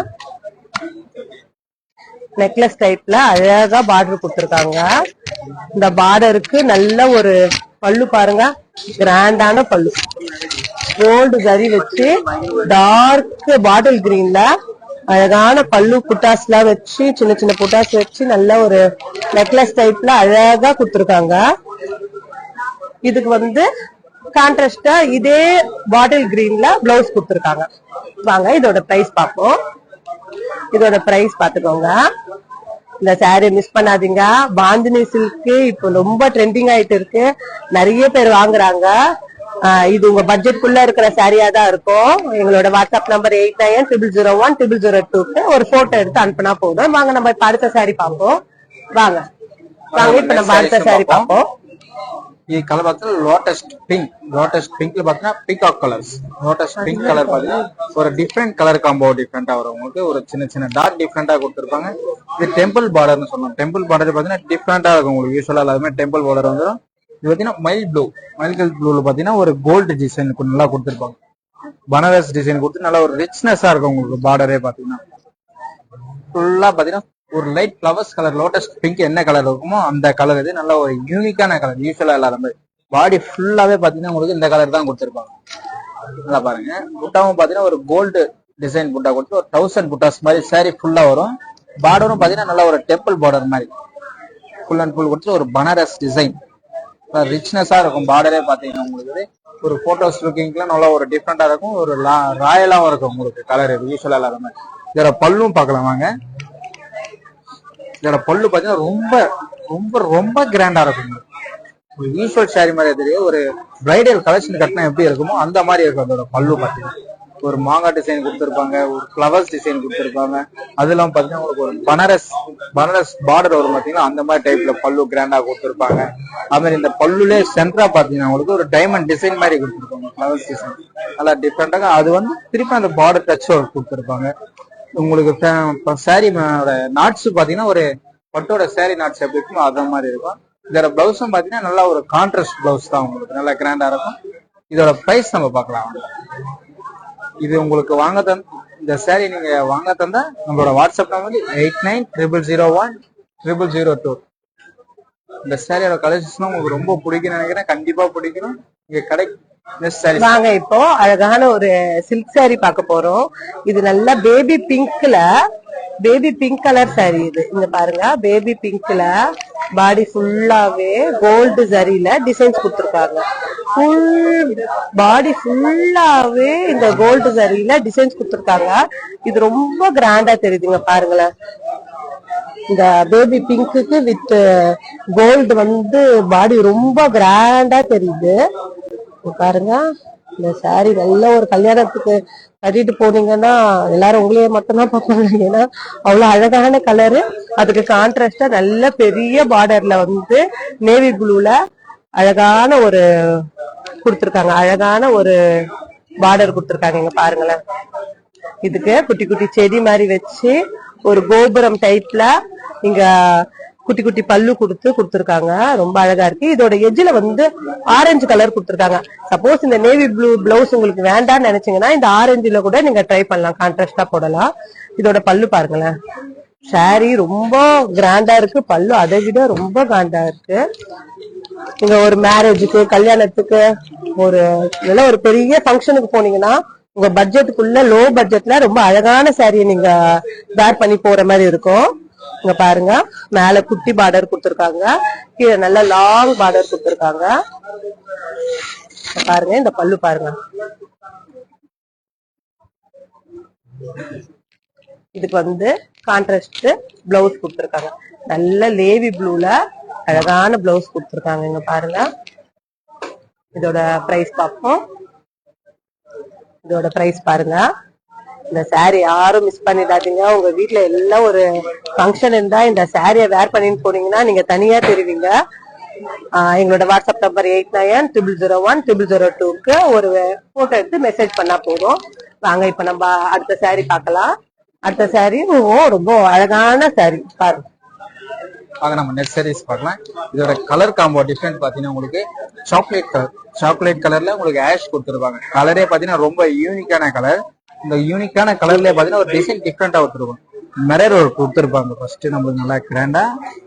நெக்லஸ் டைப்ல அழகா பார்டர் கொடுத்திருக்காங்க. இந்த பார்டருக்கு நல்ல ஒரு பல்லு பாருங்க, கிராண்டான பல்லு, கோல்டு ஜரி வச்சு டார்க் பாட்டில் கிரீன்ல அழகான பல்லு புட்டாஸ் எல்லாம் வச்சு சின்ன சின்ன புட்டாஸ் வச்சு நல்ல ஒரு நெக்லஸ் டைப்ல அழகா கொடுத்திருக்காங்க. இதுக்கு வந்து கான்ட்ராஸ்டா இதே பாட்டில் கிரீன்ல பிளவுஸ் கொடுத்திருக்காங்க. வாங்க இதோட பிரைஸ் பார்ப்போம். இதோட பிரைஸ் பாத்துக்கோங்க. இந்த சாரி மிஸ் பண்ணாதீங்க. பாந்தினி சில்க் இப்போ ரொம்ப ட்ரெண்டிங் ஆயிட்டு இருக்கு, நிறைய பேர் வாங்குறாங்க. இது உங்க பட்ஜெட்குள்ள இருக்கிற சாரியா தான் இருக்கும். எங்களோட வாட்ஸ்அப் நம்பர் 8900010002 ஒரு போட்டோ எடுத்து அனுப்புனா போதும். வாங்க நம்ம இப்ப அடுத்த சாரி பார்ப்போம். வாங்க இப்ப நம்ம அடுத்த சாரி பார்ப்போம். இது கலர் பார்த்தா லோட்டஸ் பிங்க்ல பாத்தீங்கன்னா peacock colours. Lotus pink colour பாத்தீங்கன்னா ஒரு டிஃப்ரெண்ட் கலர் காம்போ டிஃப்ரெண்டா வரும். உங்களுக்கு ஒரு சின்ன சின்ன டார்க் டிஃப்ரெண்டா கொடுத்துருப்பாங்க. இது டெம்பிள் பார்டர்னு சொல்லலாம். டெம்பிள் பார்டர் பாத்தீங்கன்னா டிஃப்ரெண்டா இருக்கும். உங்களுக்கு யூஸ்வலா எல்லாருமே டெம்பிள் பார்டர் வந்துடும். இது பாத்தீங்கன்னா மைல் ப்ளூல பாத்தீங்கன்னா ஒரு கோல்டு டிசைன் நல்லா கொடுத்துருப்பாங்க. பனாரஸ் டிசைன் கொடுத்து நல்லா ஒரு ரிச்னஸா இருக்கும். உங்களுக்கு பார்டரே பாத்தீங்கன்னா ஃபுல்லா பாத்தீங்கன்னா ஒரு light flowers colour, lotus pink என்ன கலர் இருக்குமோ அந்த கலர். இது நல்ல ஒரு யூனிக்கான கலர். யூஸ்வலா இல்லாத மாதிரி பாடி ஃபுல்லாவே பாத்தீங்கன்னா உங்களுக்கு இந்த கலர் தான் கொடுத்துருப்பாங்க. நல்லா பாருங்க, புட்டாவும் பாத்தீங்கன்னா ஒரு கோல்டு டிசைன் புட்டா கொடுத்து ஒரு 1000 புட்டாஸ் மாதிரி சாரி ஃபுல்லா வரும். பார்டரும் பாத்தீங்கன்னா நல்ல ஒரு டெம்பிள் பார்டர் மாதிரி ஃபுல் அண்ட் ஃபுல் கொடுத்து ஒரு பனாரஸ் டிசைன் ரிச்னஸா இருக்கும். பார்டரே பாத்தீங்கன்னா உங்களுக்கு ஒரு போட்டோஸ் லுக்கிங்லாம் நல்லா ஒரு டிஃப்ரெண்டா இருக்கும். ஒரு ராயலாவும் இருக்கும் உங்களுக்கு கலர் யூஸ்வலா இல்லாத மாதிரி. இதோட பல்லும் பார்க்கலாம் வாங்க. இதோட பல்லு பாத்தீங்கன்னா ரொம்ப ரொம்ப ரொம்ப கிராண்டா இருக்கும். ஒரு யூஸ்வல் சாரி மாதிரி தெரியும். ஒரு பிரைடல் கலெக்ஷன் கட்டினா எப்படி இருக்குமோ அந்த மாதிரி இருக்கும். அதோட பல்லு பாத்தீங்கன்னா ஒரு மாங்காய் டிசைன் கொடுத்துருப்பாங்க, ஒரு ஃபிளவர்ஸ் டிசைன் கொடுத்துருப்பாங்க. அதெல்லாம் பாத்தீங்கன்னா உங்களுக்கு ஒரு பனாரஸ் பார்டர் வரும் பாத்தீங்கன்னா அந்த மாதிரி டைப்ல பல்லு கிராண்டா கொடுத்துருப்பாங்க. அது மாதிரி இந்த பல்லுலே சென்டரா பாத்தீங்கன்னா உங்களுக்கு ஒரு டைமண்ட் டிசைன் மாதிரி கொடுத்துருப்பாங்க. ஃபிளவர்ஸ் டிசைன் நல்லா டிஃப்ரெண்டாக. அது வந்து திருப்பி அந்த பார்டர் டச் கொடுத்துருப்பாங்க. உங்களுக்கு சாரி நாட்ஸ் பாத்தீங்கன்னா ஒரு பட்டோட சாரி நாட்ஸ் எப்படி இருக்குமோ அத மாதிரி இருக்கும். இதோட பிளவுஸும் பாத்தீங்கன்னா நல்லா ஒரு கான்ட்ராஸ்ட் பிளவுஸ் தான். உங்களுக்கு நல்லா கிராண்டா இருக்கும். இதோட பிரைஸ் நம்ம பார்க்கலாம். இது உங்களுக்கு இந்த சாரி நீங்க வாங்க தந்தா நம்மளோட வாட்ஸ்அப் நம்பர் 8900010002. இந்த சாரியோட கலெக்ஷன் உங்களுக்கு ரொம்ப பிடிக்கும்னு நினைக்கிறேன். கண்டிப்பா பிடிக்கணும். இங்க கடை வாங்க இப்போ அழகான ஒரு சில்க் சாரி பார்க்க போறோம். இது நல்லா பேபி பிங்க் கலர் சாரி. இது இங்க பாருங்க, பேபி பிங்க்ல பாடி ஃபுல்லாவே கோல்டு ஜரியில டிசைன்ஸ் கொடுத்திருக்காங்க. ஃபுல் பாடி ஃபுல்லாவே இந்த கோல்டு ஜரியில டிசைன்ஸ் கொடுத்திருக்காங்க. இது ரொம்ப கிராண்டா தெரியுதுங்க பாருங்களேன். இந்த பேபி பிங்க்குக்கு வித் கோல்டு வந்து பாடி ரொம்ப கிராண்டா தெரியுது பாருங்க. இந்த சாரி நல்ல ஒரு கல்யாணத்துக்கு கட்டிட்டு போனீங்கன்னா எல்லாரும் உங்களையே மட்டும்தான் பார்ப்பாங்க. ஏன்னா அவ்வளவு அழகான கலரு. அதுக்கு கான்ட்ராஸ்டா நல்ல பெரிய பார்டர்ல வந்து நேவி ப்ளூல அழகான ஒரு கொடுத்திருக்காங்க. அழகான ஒரு பார்டர் கொடுத்திருக்காங்க. இங்க பாருங்களேன். இதுக்கு குட்டி குட்டி செடி மாதிரி வச்சு ஒரு கோபுரம் டைப்ல இங்க குட்டி குட்டி பல்லு கொடுத்திருக்காங்க. ரொம்ப அழகா இருக்கு. இதோட எஜ்ஜில வந்து ஆரஞ்சு கலர் கொடுத்திருக்காங்க. சப்போஸ் இந்த நேவி ப்ளூ பிளவுஸ் உங்களுக்கு வேண்டாம்னு நினைச்சீங்கன்னா இந்த ஆரஞ்சுல கூட நீங்க ட்ரை பண்ணலாம், கான்ட்ராஸ்டா போடலாம். இதோட பல்லு பாருங்களேன். சாரி ரொம்ப கிராண்டா இருக்கு. பல்லு அதை விட ரொம்ப கிராண்டா இருக்கு. நீங்க ஒரு மேரேஜுக்கு, கல்யாணத்துக்கு, ஒரு பெரிய ஃபங்க்ஷனுக்கு போனீங்கன்னா உங்க பட்ஜெட்டுக்குள்ள லோ பட்ஜெட்ல ரொம்ப அழகான சாரியை நீங்க வேர் பண்ணி போற மாதிரி இருக்கும். இங்க பாருங்க, மேல குட்டி பார்டர் கொடுத்திருக்காங்க, கீழே நல்ல லாங் பார்டர் கொடுத்திருக்காங்க. பாருங்க இந்த பல்லு பாருங்க. இதுக்கு வந்து கான்ட்ராஸ்ட் பிளவுஸ் கொடுத்திருக்காங்க. நல்ல லேவி ப்ளூல அழகான பிளவுஸ் கொடுத்திருக்காங்க. இங்க பாருங்க. இதோட பிரைஸ் பார்ப்போம். இதோட பிரைஸ் பாருங்க. இந்த சாரி யாரும் மிஸ் பண்ணிடாதீங்க. உங்க வீட்டுல எல்லாம் ஒரு ஃபங்க்ஷன் இருந்தா இந்த சாரிய வேர் பண்ணிட்டு போனீங்கன்னா நீங்க தனியா தெரிவிங்க. எங்களோட வாட்ஸ்அப் நம்பர் 8900010002க்கு ஒரு போட்டோ எடுத்து மெசேஜ் பண்ணா போதும். வாங்க இப்ப நம்ம அடுத்த saree பார்க்கலாம். அடுத்த saree ரொம்ப அழகான saree பாருங்க. வாங்க நம்ம நெட் சாரீஸ் பார்க்கலாம். இதோட கலர் காம்போ டிஃப்ரெண்ட் பாத்தீங்கன்னா உங்களுக்கு சாக்லேட் கலர்ல உங்களுக்கு ஆஷ் கொடுத்துருப்பாங்க. கலரே பாத்தீங்கன்னா ரொம்ப யூனிக்கான கலர். இந்த யூனிக்கான கலர்ல பாத்தீங்கன்னா ஒரு டிசைன் டிஃப்ரெண்டா கொடுத்துருப்பாங்க. மிரர் ஒர்க் கொடுத்துருப்பாங்க ஃபர்ஸ்ட் நம்மளுக்கு நல்லா கிராண்டா.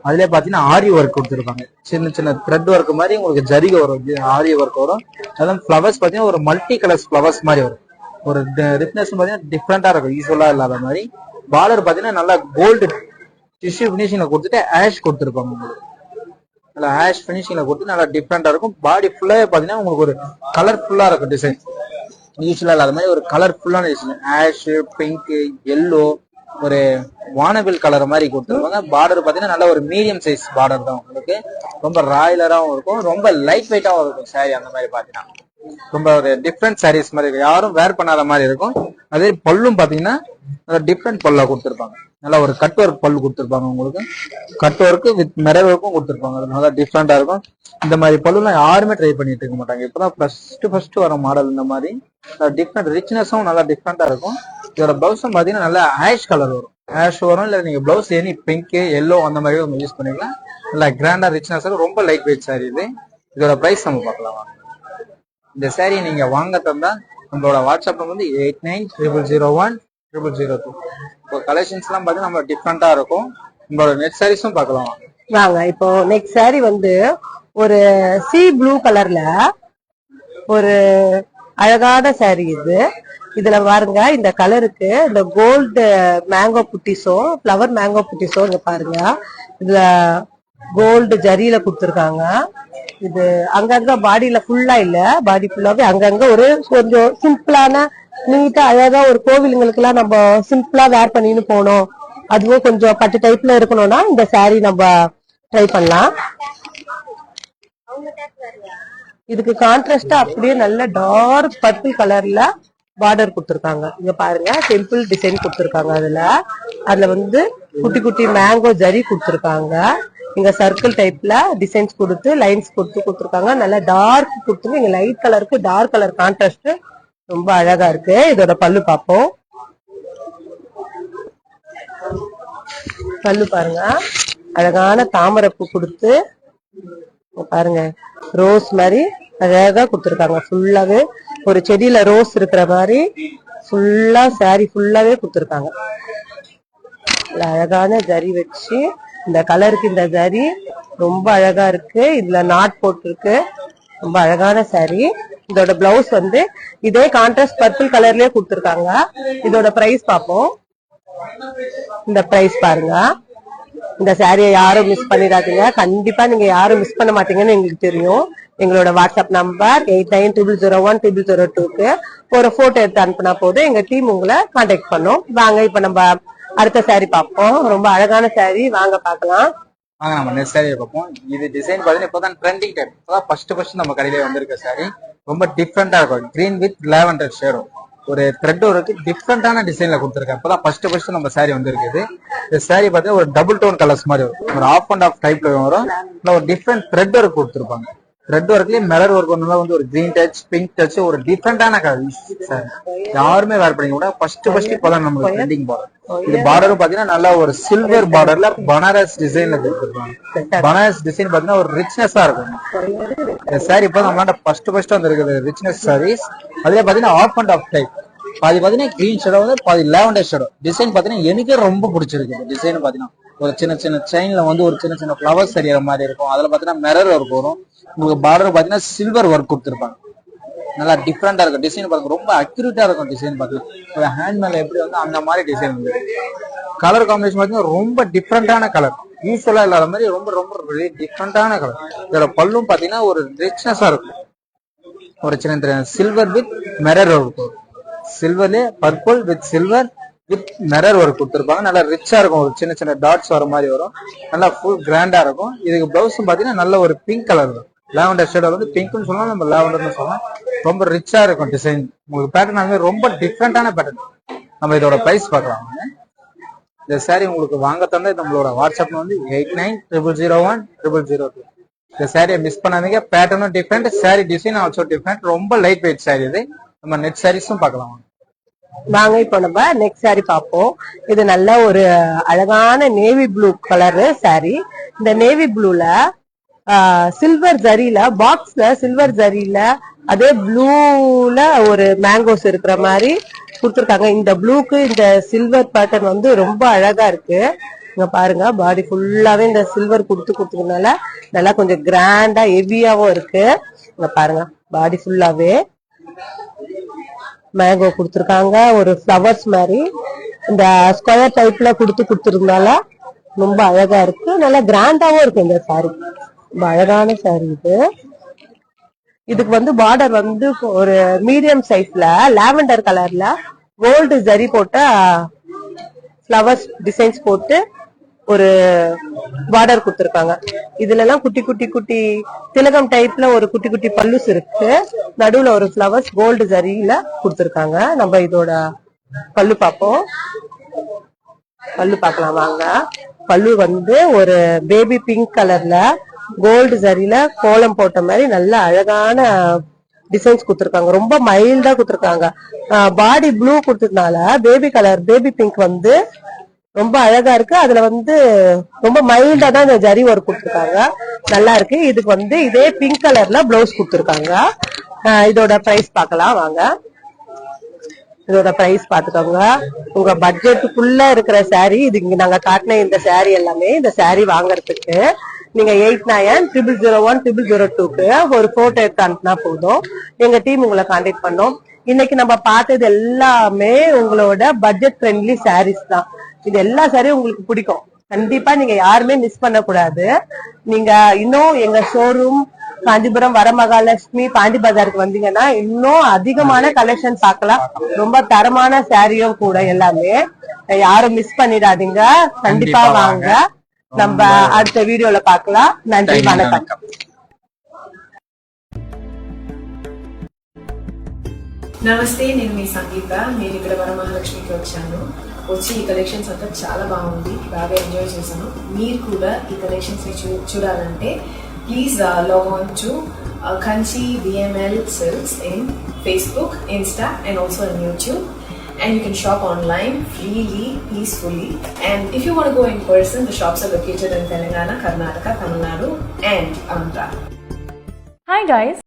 அதுலயே பாத்தீங்கன்னா ஆரி ஒர்க் கொடுத்துருப்பாங்க. சின்ன சின்ன த்ரெட் ஒர்க் மாதிரி உங்களுக்கு ஜரிகை வரும், ஆரி ஒர்க் வரும். அதெல்லாம் ஃபிளவர்ஸ் பாத்தீங்கன்னா ஒரு மல்டி கலர்ஸ் ஃபிளவர்ஸ் மாதிரி வரும். ஒரு ரிச்னஸ் பாத்தீங்கன்னா டிஃப்ரெண்டா இருக்கும், யூஸ்வலா இல்லாத மாதிரி. பார்டர் பாத்தீங்கன்னா நல்லா கோல்டு டிஷ்யூ பினிஷிங்ல கொடுத்துட்டு ஆஷ் கொடுத்துருப்பாங்க. உங்களுக்கு நல்லா ஆஷ் பினிஷிங்ல கொடுத்து நல்லா டிஃப்ரெண்டா இருக்கும். பாடி ஃபுல்லாவே பாத்தீங்கன்னா உங்களுக்கு ஒரு கலர்ஃபுல்லா இருக்கும் டிசைன். யூஸ்வலா இல்லாத மாதிரி ஒரு கலர்ஃபுல்லான டிசைன். ஆஷ், பிங்க், எல்லோ, ஒரு வானவில் கலர் மாதிரி கொடுத்துருப்பாங்க. பார்டர் பாத்தீங்கன்னா நல்ல ஒரு மீடியம் சைஸ் பார்டர் தான் உங்களுக்கு. ரொம்ப ராயலராகவும் இருக்கும், ரொம்ப லைட் வெயிட்டாகவும் இருக்கும் சாரி. அந்த மாதிரி பாத்தீங்கன்னா ரொம்ப ஒரு டிஃப்ரெண்ட் சாரீஸ் மாதிரி இருக்கும், யாரும் வேர் பண்ணாத மாதிரி இருக்கும். அதே பல்லும் பாத்தீங்கன்னா டிஃப்ரெண்ட் பல்லா கொடுத்துருப்பாங்க. நல்லா ஒரு கட் ஒர்க் பல்லு கொடுத்துருப்பாங்க உங்களுக்கு. கட் ஒர்க்கு வித் மிரர் ஒர்க்கும் கொடுத்துருப்பாங்க. அது நல்லா டிஃப்ரெண்டா இருக்கும். இந்த மாதிரி பல்லுலாம் யாருமே ட்ரை பண்ணிட்டு இருக்க மாட்டாங்க. இப்பதான் ஃபர்ஸ்ட் வர மாடல். இந்த மாதிரி டிஃப்ரெண்ட் ரிச்னஸும் நல்லா டிஃப்ரெண்டா இருக்கும். இதோட பிளவுஸும் பாத்தீங்கன்னா நல்லா ஆஷ் கலர் வரும். ஆஷ் வரும், இல்ல நீங்க பிளவுஸ் எனி பிங்க், எல்லோ அந்த மாதிரி யூஸ் பண்ணிக்கலாம். நல்லா கிராண்டா ரிச்னஸ் ரொம்ப லைட் வெயிட் சாரி இது. இதோட பிரைஸ் நம்ம பார்க்கலாம். இந்த சாரி நீங்க வாங்க தந்தா நம்மளோட வாட்ஸ்அப் வந்து 8900010002. இப்போ கலெக்ஷன்ஸ் எல்லாம் பாத்தீங்கன்னா நம்ம டிஃப்ரெண்டா இருக்கும். நம்மளோட நெட் சாரீஸும் பார்க்கலாம் வாங்க. இப்போ நெக்ஸ்ட் சாரி வந்து ஒரு சி ப்ளூ கலர்ல ஒரு அழகான சாரி இது. இதுல பாருங்க, இந்த கலருக்கு இந்த கோல்டு மேங்கோ புட்டிஸும் ஃபிளவர் மேங்கோ புட்டிஸும் இங்க பாருங்க. இதுல கோல்டு ஜரியில கொடுத்துருக்காங்க. இது அங்கங்க பாடியில ஃபுல்லா இல்ல, பாடி ஃபுல்லாவே அங்கங்க ஒரு கொஞ்சம் சிம்பிளான நீட்டா அழகா ஒரு கோவிலுங்களுக்கு எல்லாம் நம்ம சிம்பிளா வேர் பண்ணின்னு போனோம், அதுவும் கொஞ்சம் பட்டு டைப்ல இருக்கணும்னா இந்த சாரி நம்ம ட்ரை பண்ணலாம். இதுக்கு கான்ட்ராஸ்டா அப்படியே நல்ல டார்க் பர்பிள் கலர்ல பார்டர் கொடுத்துருக்காங்க. இங்க பாருங்க, டெம்பிள் டிசைன் கொடுத்துருக்காங்க. அதுல வந்து குட்டி குட்டி மேங்கோ ஜரி கொடுத்துருக்காங்க. இங்க சர்க்கிள் டைப்ல டிசைன்ஸ் கொடுத்து லைன்ஸ் கொடுத்துருக்காங்க. நல்லா டார்க் கொடுத்துங்க. இங்க லைட் கலருக்கு டார்க் கலர் கான்ட்ராஸ்ட் ரொம்ப அழகா இருக்கு. இதோட பல்லு பார்ப்போம். பல்லு பாருங்க, அழகான தாமரைப்பூ கொடுத்து பாருங்க, ரோஸ் மாதிரி அழகா கொடுத்துருக்காங்க. ஃபுல்லாவே ஒரு செடியில ரோஸ் இருக்கிற மாதிரி ஃபுல்லா சாரி ஃபுல்லாவே கொடுத்துருக்காங்க. அழகான ஜரி வச்சு இந்த கலருக்கு இந்த ஜரி ரொம்ப அழகா இருக்கு. இதுல நாட் போட்டிருக்கு. ரொம்ப அழகான சாரி. இதோட பிளவுஸ் வந்து இதே கான்ட்ராஸ்ட் பர்பிள் கலர்லயே கொடுத்துருக்காங்க. இதோட பிரைஸ் பார்ப்போம். இந்த பிரைஸ் பாருங்க. இந்த சாரியை யாரும் மிஸ் பண்ணிடாதீங்க. கண்டிப்பா நீங்க யாரும் மிஸ் பண்ண மாட்டீங்கன்னு எங்களுக்கு தெரியும். எங்களோட வாட்ஸ்அப் நம்பர் 8900010002க்கு ஒரு போட்டோ எடுத்து அனுப்புனா போதும், எங்க டீம் உங்களை கான்டாக்ட் பண்ணும். வாங்க இப்ப நம்ம அடுத்த சாரி பார்ப்போம். ரொம்ப அழகான சாரி, வாங்க பார்க்கலாம். வாங்க நம்ம நெக்ஸ்ட் சாரியை பார்ப்போம். இது டிசைன் பாத்தீங்கன்னா இப்பதான் ட்ரெண்டிங் டைப். இப்பதான் ஃபர்ஸ்ட் நம்ம கடையிலே வந்திருக்க சாரி. ரொம்ப டிஃப்ரெண்டா இருக்கும். கிரீன் வித் லாவெண்டர் ஷேடும் ஒரு த்ரெட் ஒர்க்கு டிஃப்ரெண்டான டிசைன்ல கொடுத்துருக்கேன். இப்பதான் ஃபர்ஸ்ட் நம்ம சாரி வந்திருக்குது. இந்த சாரி பாத்தீங்கன்னா ஒரு டபுள் டோன் கலர்ஸ் மாதிரி வரும். ஒரு ஆஃப் அண்ட் ஆஃப் டைப்ல வரும். ஒரு டிஃப்ரெண்ட் த்ரெட் ஒர்க் கொடுத்துருப்பாங்க. த்ரெட் ஒர்க்லயே மிரர் ஒர்க் வந்து ஒரு கிரீன் டச், பிங்க் டச், ஒரு டிஃப்ரெண்டான கலர் சாரி. யாருமே வேர் பண்ணி கூட ஃபர்ஸ்ட் இப்பதான் நம்மளுக்கு ட்ரெண்டிங் பார்டர். இது பார்டரும் பாத்தீங்கன்னா நல்லா ஒரு சில்வர் பார்டர்ல பனாரஸ் டிசைன்ல கொடுத்துருப்பாங்க. பனாரஸ் டிசைன் பாத்தீங்கன்னா ஒரு ரிச்னஸா இருக்கும். இந்த சாரி இப்ப நம்மளாண்ட ஃபர்ஸ்ட் வந்திருக்குது ரிச்னஸ் சாரீஸ். அதுல பாத்தீங்கன்னா ஆஃப் அண்ட் ஆஃப் டைப். பாதி பாத்தீங்கன்னா கிரீன் ஷேடோ வந்து பாதி லாவெண்டர் ஷேடோ. டிசைன் பாத்தீங்கன்னா எனக்கே ரொம்ப பிடிச்சிருக்கு. டிசைன் பாத்தீங்கன்னா ஒரு சின்ன செயின்ல வந்து ஒரு சின்ன ஃபிளவர்ஸ் தெரியற மாதிரி இருக்கும். அதுல பாத்தீங்கன்னா மிரர் ஒர்க் வரும். உங்களுக்கு பார்டர் பாத்தீங்கன்னா சில்வர் ஒர்க் கொடுத்துருப்பாங்க. நல்லா டிஃப்ரெண்டா இருக்கும். டிசைன் பாருங்க, ரொம்ப அக்யூரேட்டா இருக்கும். டிசைன் பாத்தீங்கன்னா ஹேண்ட் மேல எப்படி வந்து அந்த மாதிரி டிசைன் வந்து கலர் காம்பினேஷன் பாத்தீங்கன்னா ரொம்ப டிஃப்ரெண்டான கலர். யூஸ்வலா இல்லாத மாதிரி ரொம்ப டிஃப்ரெண்டான கலர். இதோட பல்லும் பாத்தீங்கன்னா ஒரு ரிச்னஸா இருக்கும். ஒரு சின்ன சில்வர் வித் மிரர் ஒர்க், சில்வர்ல purple with silver with mirror work கொடுத்துருப்பாங்க. நல்லா ரிச்சா இருக்கும். ஒரு சின்ன டாட்ஸ் வர மாதிரி வரும். நல்லா ஃபுல் கிராண்டா இருக்கும். இதுக்கு பிளவுஸும் பாத்தீங்கன்னா நல்ல ஒரு பிங்க் கலர் தான். லாவெண்டர் ஷேட் வந்து பிங்க்னு சொல்லலாம், நம்ம லாவெண்டர்னு சொல்லலாம். ரொம்ப ரிச்சா இருக்கும் டிசைன். உங்களுக்கு பேட்டர்ன் ரொம்ப டிஃப்ரெண்டான பேட்டர்ன். நம்ம இதோட பிரைஸ் பார்க்கலாம். இந்த சாரி உங்களுக்கு வாங்க தந்தா நம்மளோட வாட்ஸ்அப்ல வந்து 8900010002. இந்த சாரியை மிஸ் பண்ணாதீங்க. பேட்டர்னும் different, sari design also different. ரொம்ப லைட் வெயிட் சாரி இது. நம்ம நெட் சாரீஸும் பார்க்கலாம். வாங்க இப்போ நம்ம நெக்ஸ்ட் saree பார்ப்போம். இது நல்ல ஒரு அழகான நேவி ப்ளூ கலரு saree. இந்த நேவி ப்ளூல சில்வர் ஜரியில பாக்ஸ்ல சில்வர் ஜரியில அதே ப்ளூல ஒரு மேங்கோஸ் இருக்கிற மாதிரி கொடுத்துருக்காங்க. இந்த ப்ளூக்கு இந்த சில்வர் பேட்டர்ன் வந்து ரொம்ப அழகா இருக்கு. இங்க பாருங்க, பாடி ஃபுல்லாவே இந்த சில்வர் கொடுத்துக்கிறதுனால நல்லா கொஞ்சம் கிராண்டா ஹெவியாவும் இருக்கு. இங்க பாருங்க, பாடி ஃபுல்லாவே மேங்கோ கொடுத்துருக்காங்க. ஒரு ஃபிளவர்ஸ் மாதிரி இந்த ஸ்கொயர் டைப்ல கொடுத்துருந்தால ரொம்ப அழகா இருக்கு. நல்லா கிராண்டாவும் இருக்கு இந்த saree. ரொம்ப அழகான saree இது. இதுக்கு வந்து பார்டர் வந்து ஒரு மீடியம் சைஸ்ல லாவெண்டர் கலர்ல கோல்டு ஜரி போட்ட ஃபிளவர்ஸ் டிசைன்ஸ் போட்டு ஒரு பார்டர் கொடுத்திருக்காங்க. இதுல எல்லாம் குட்டி குட்டி குட்டி திலகம் டைப்ல ஒரு குட்டி குட்டி பல்லுஸ் இருக்கு. நடுவுல ஒரு ஃபிளவர்ஸ் கோல்டு ஜரியில கொடுத்திருக்காங்க. நம்ம இதோட பல்லு பார்ப்போம். பல்லு பார்க்கலாம் வாங்க. பல்லு வந்து ஒரு பேபி பிங்க் கலர்ல கோல்டு ஜரியில கோலம் போட்ட மாதிரி நல்ல அழகான டிசைன்ஸ் கொடுத்திருக்காங்க. ரொம்ப மைல்டா கொடுத்திருக்காங்க. பாடி ப்ளூ கொடுத்ததுனால பேபி கலர் பேபி பிங்க் வந்து ரொம்ப அழகா இருக்கு. அதுல வந்து ரொம்ப மைல்டா தான் இந்த ஜரி ஒர்க் கொடுத்துருக்காங்க. நல்லா இருக்கு. இதுக்கு வந்து இதே பிங்க் கலர்ல பிளவுஸ் கொடுத்துருக்காங்க. இதோட பிரைஸ் பார்க்கலாம் வாங்க. இதோட பிரைஸ் பாத்துக்கோங்க. உங்க பட்ஜெட்டுக்குள்ள இருக்கிற saree இது. இங்க நாங்க காட்டின இந்த saree எல்லாமே இந்த saree வாங்குறதுக்கு நீங்க 8900010002க்கு ஒரு போட்டோ எடுத்து அனுப்புனா போதும். எங்க டீம் உங்களை கான்டாக்ட் பண்ணோம். இன்னைக்கு நம்ம பார்த்தது எல்லாமே உங்களோட பட்ஜெட் ஃப்ரெண்ட்லி சாரீஸ் தான். இது எல்லா சாரியும் உங்களுக்கு பிடிக்கும். கண்டிப்பா நீங்க யாருமே மிஸ் பண்ண கூடாது. நீங்க இன்னும் எங்க ஷோரூம் காஞ்சிபுரம் வரமகாலட்சுமி பாண்டி பஜாருக்கு வந்தீங்கன்னா இன்னும் அதிகமான கலெக்ஷன் பார்க்கலாம். ரொம்ப தரமான சாரியும் கூட எல்லாமே. யாரும் மிஸ் பண்ணிடாதீங்க. கண்டிப்பா வாங்க. நம்ம அடுத்த வீடியோல பார்க்கலாம். நன்றி, வணக்கம். నమస్తే, నేను మీ సంగీత. నేను ఇక్కడ వరమహాలక్ష్మికి వచ్చాను. వచ్చి ఈ కలెక్షన్స్ అంతా చాలా బాగుంది, బాగా ఎంజాయ్ చేశాను. మీరు కూడా ఈ కలెక్షన్స్ చూడాలంటే please log on to Kanchi VML Silks in Facebook, Insta and also on YouTube. And you can shop online freely, peacefully. And if you want to go in person, the shops are located in Telangana, Karnataka, Tamil Nadu and Andhra. Hi guys,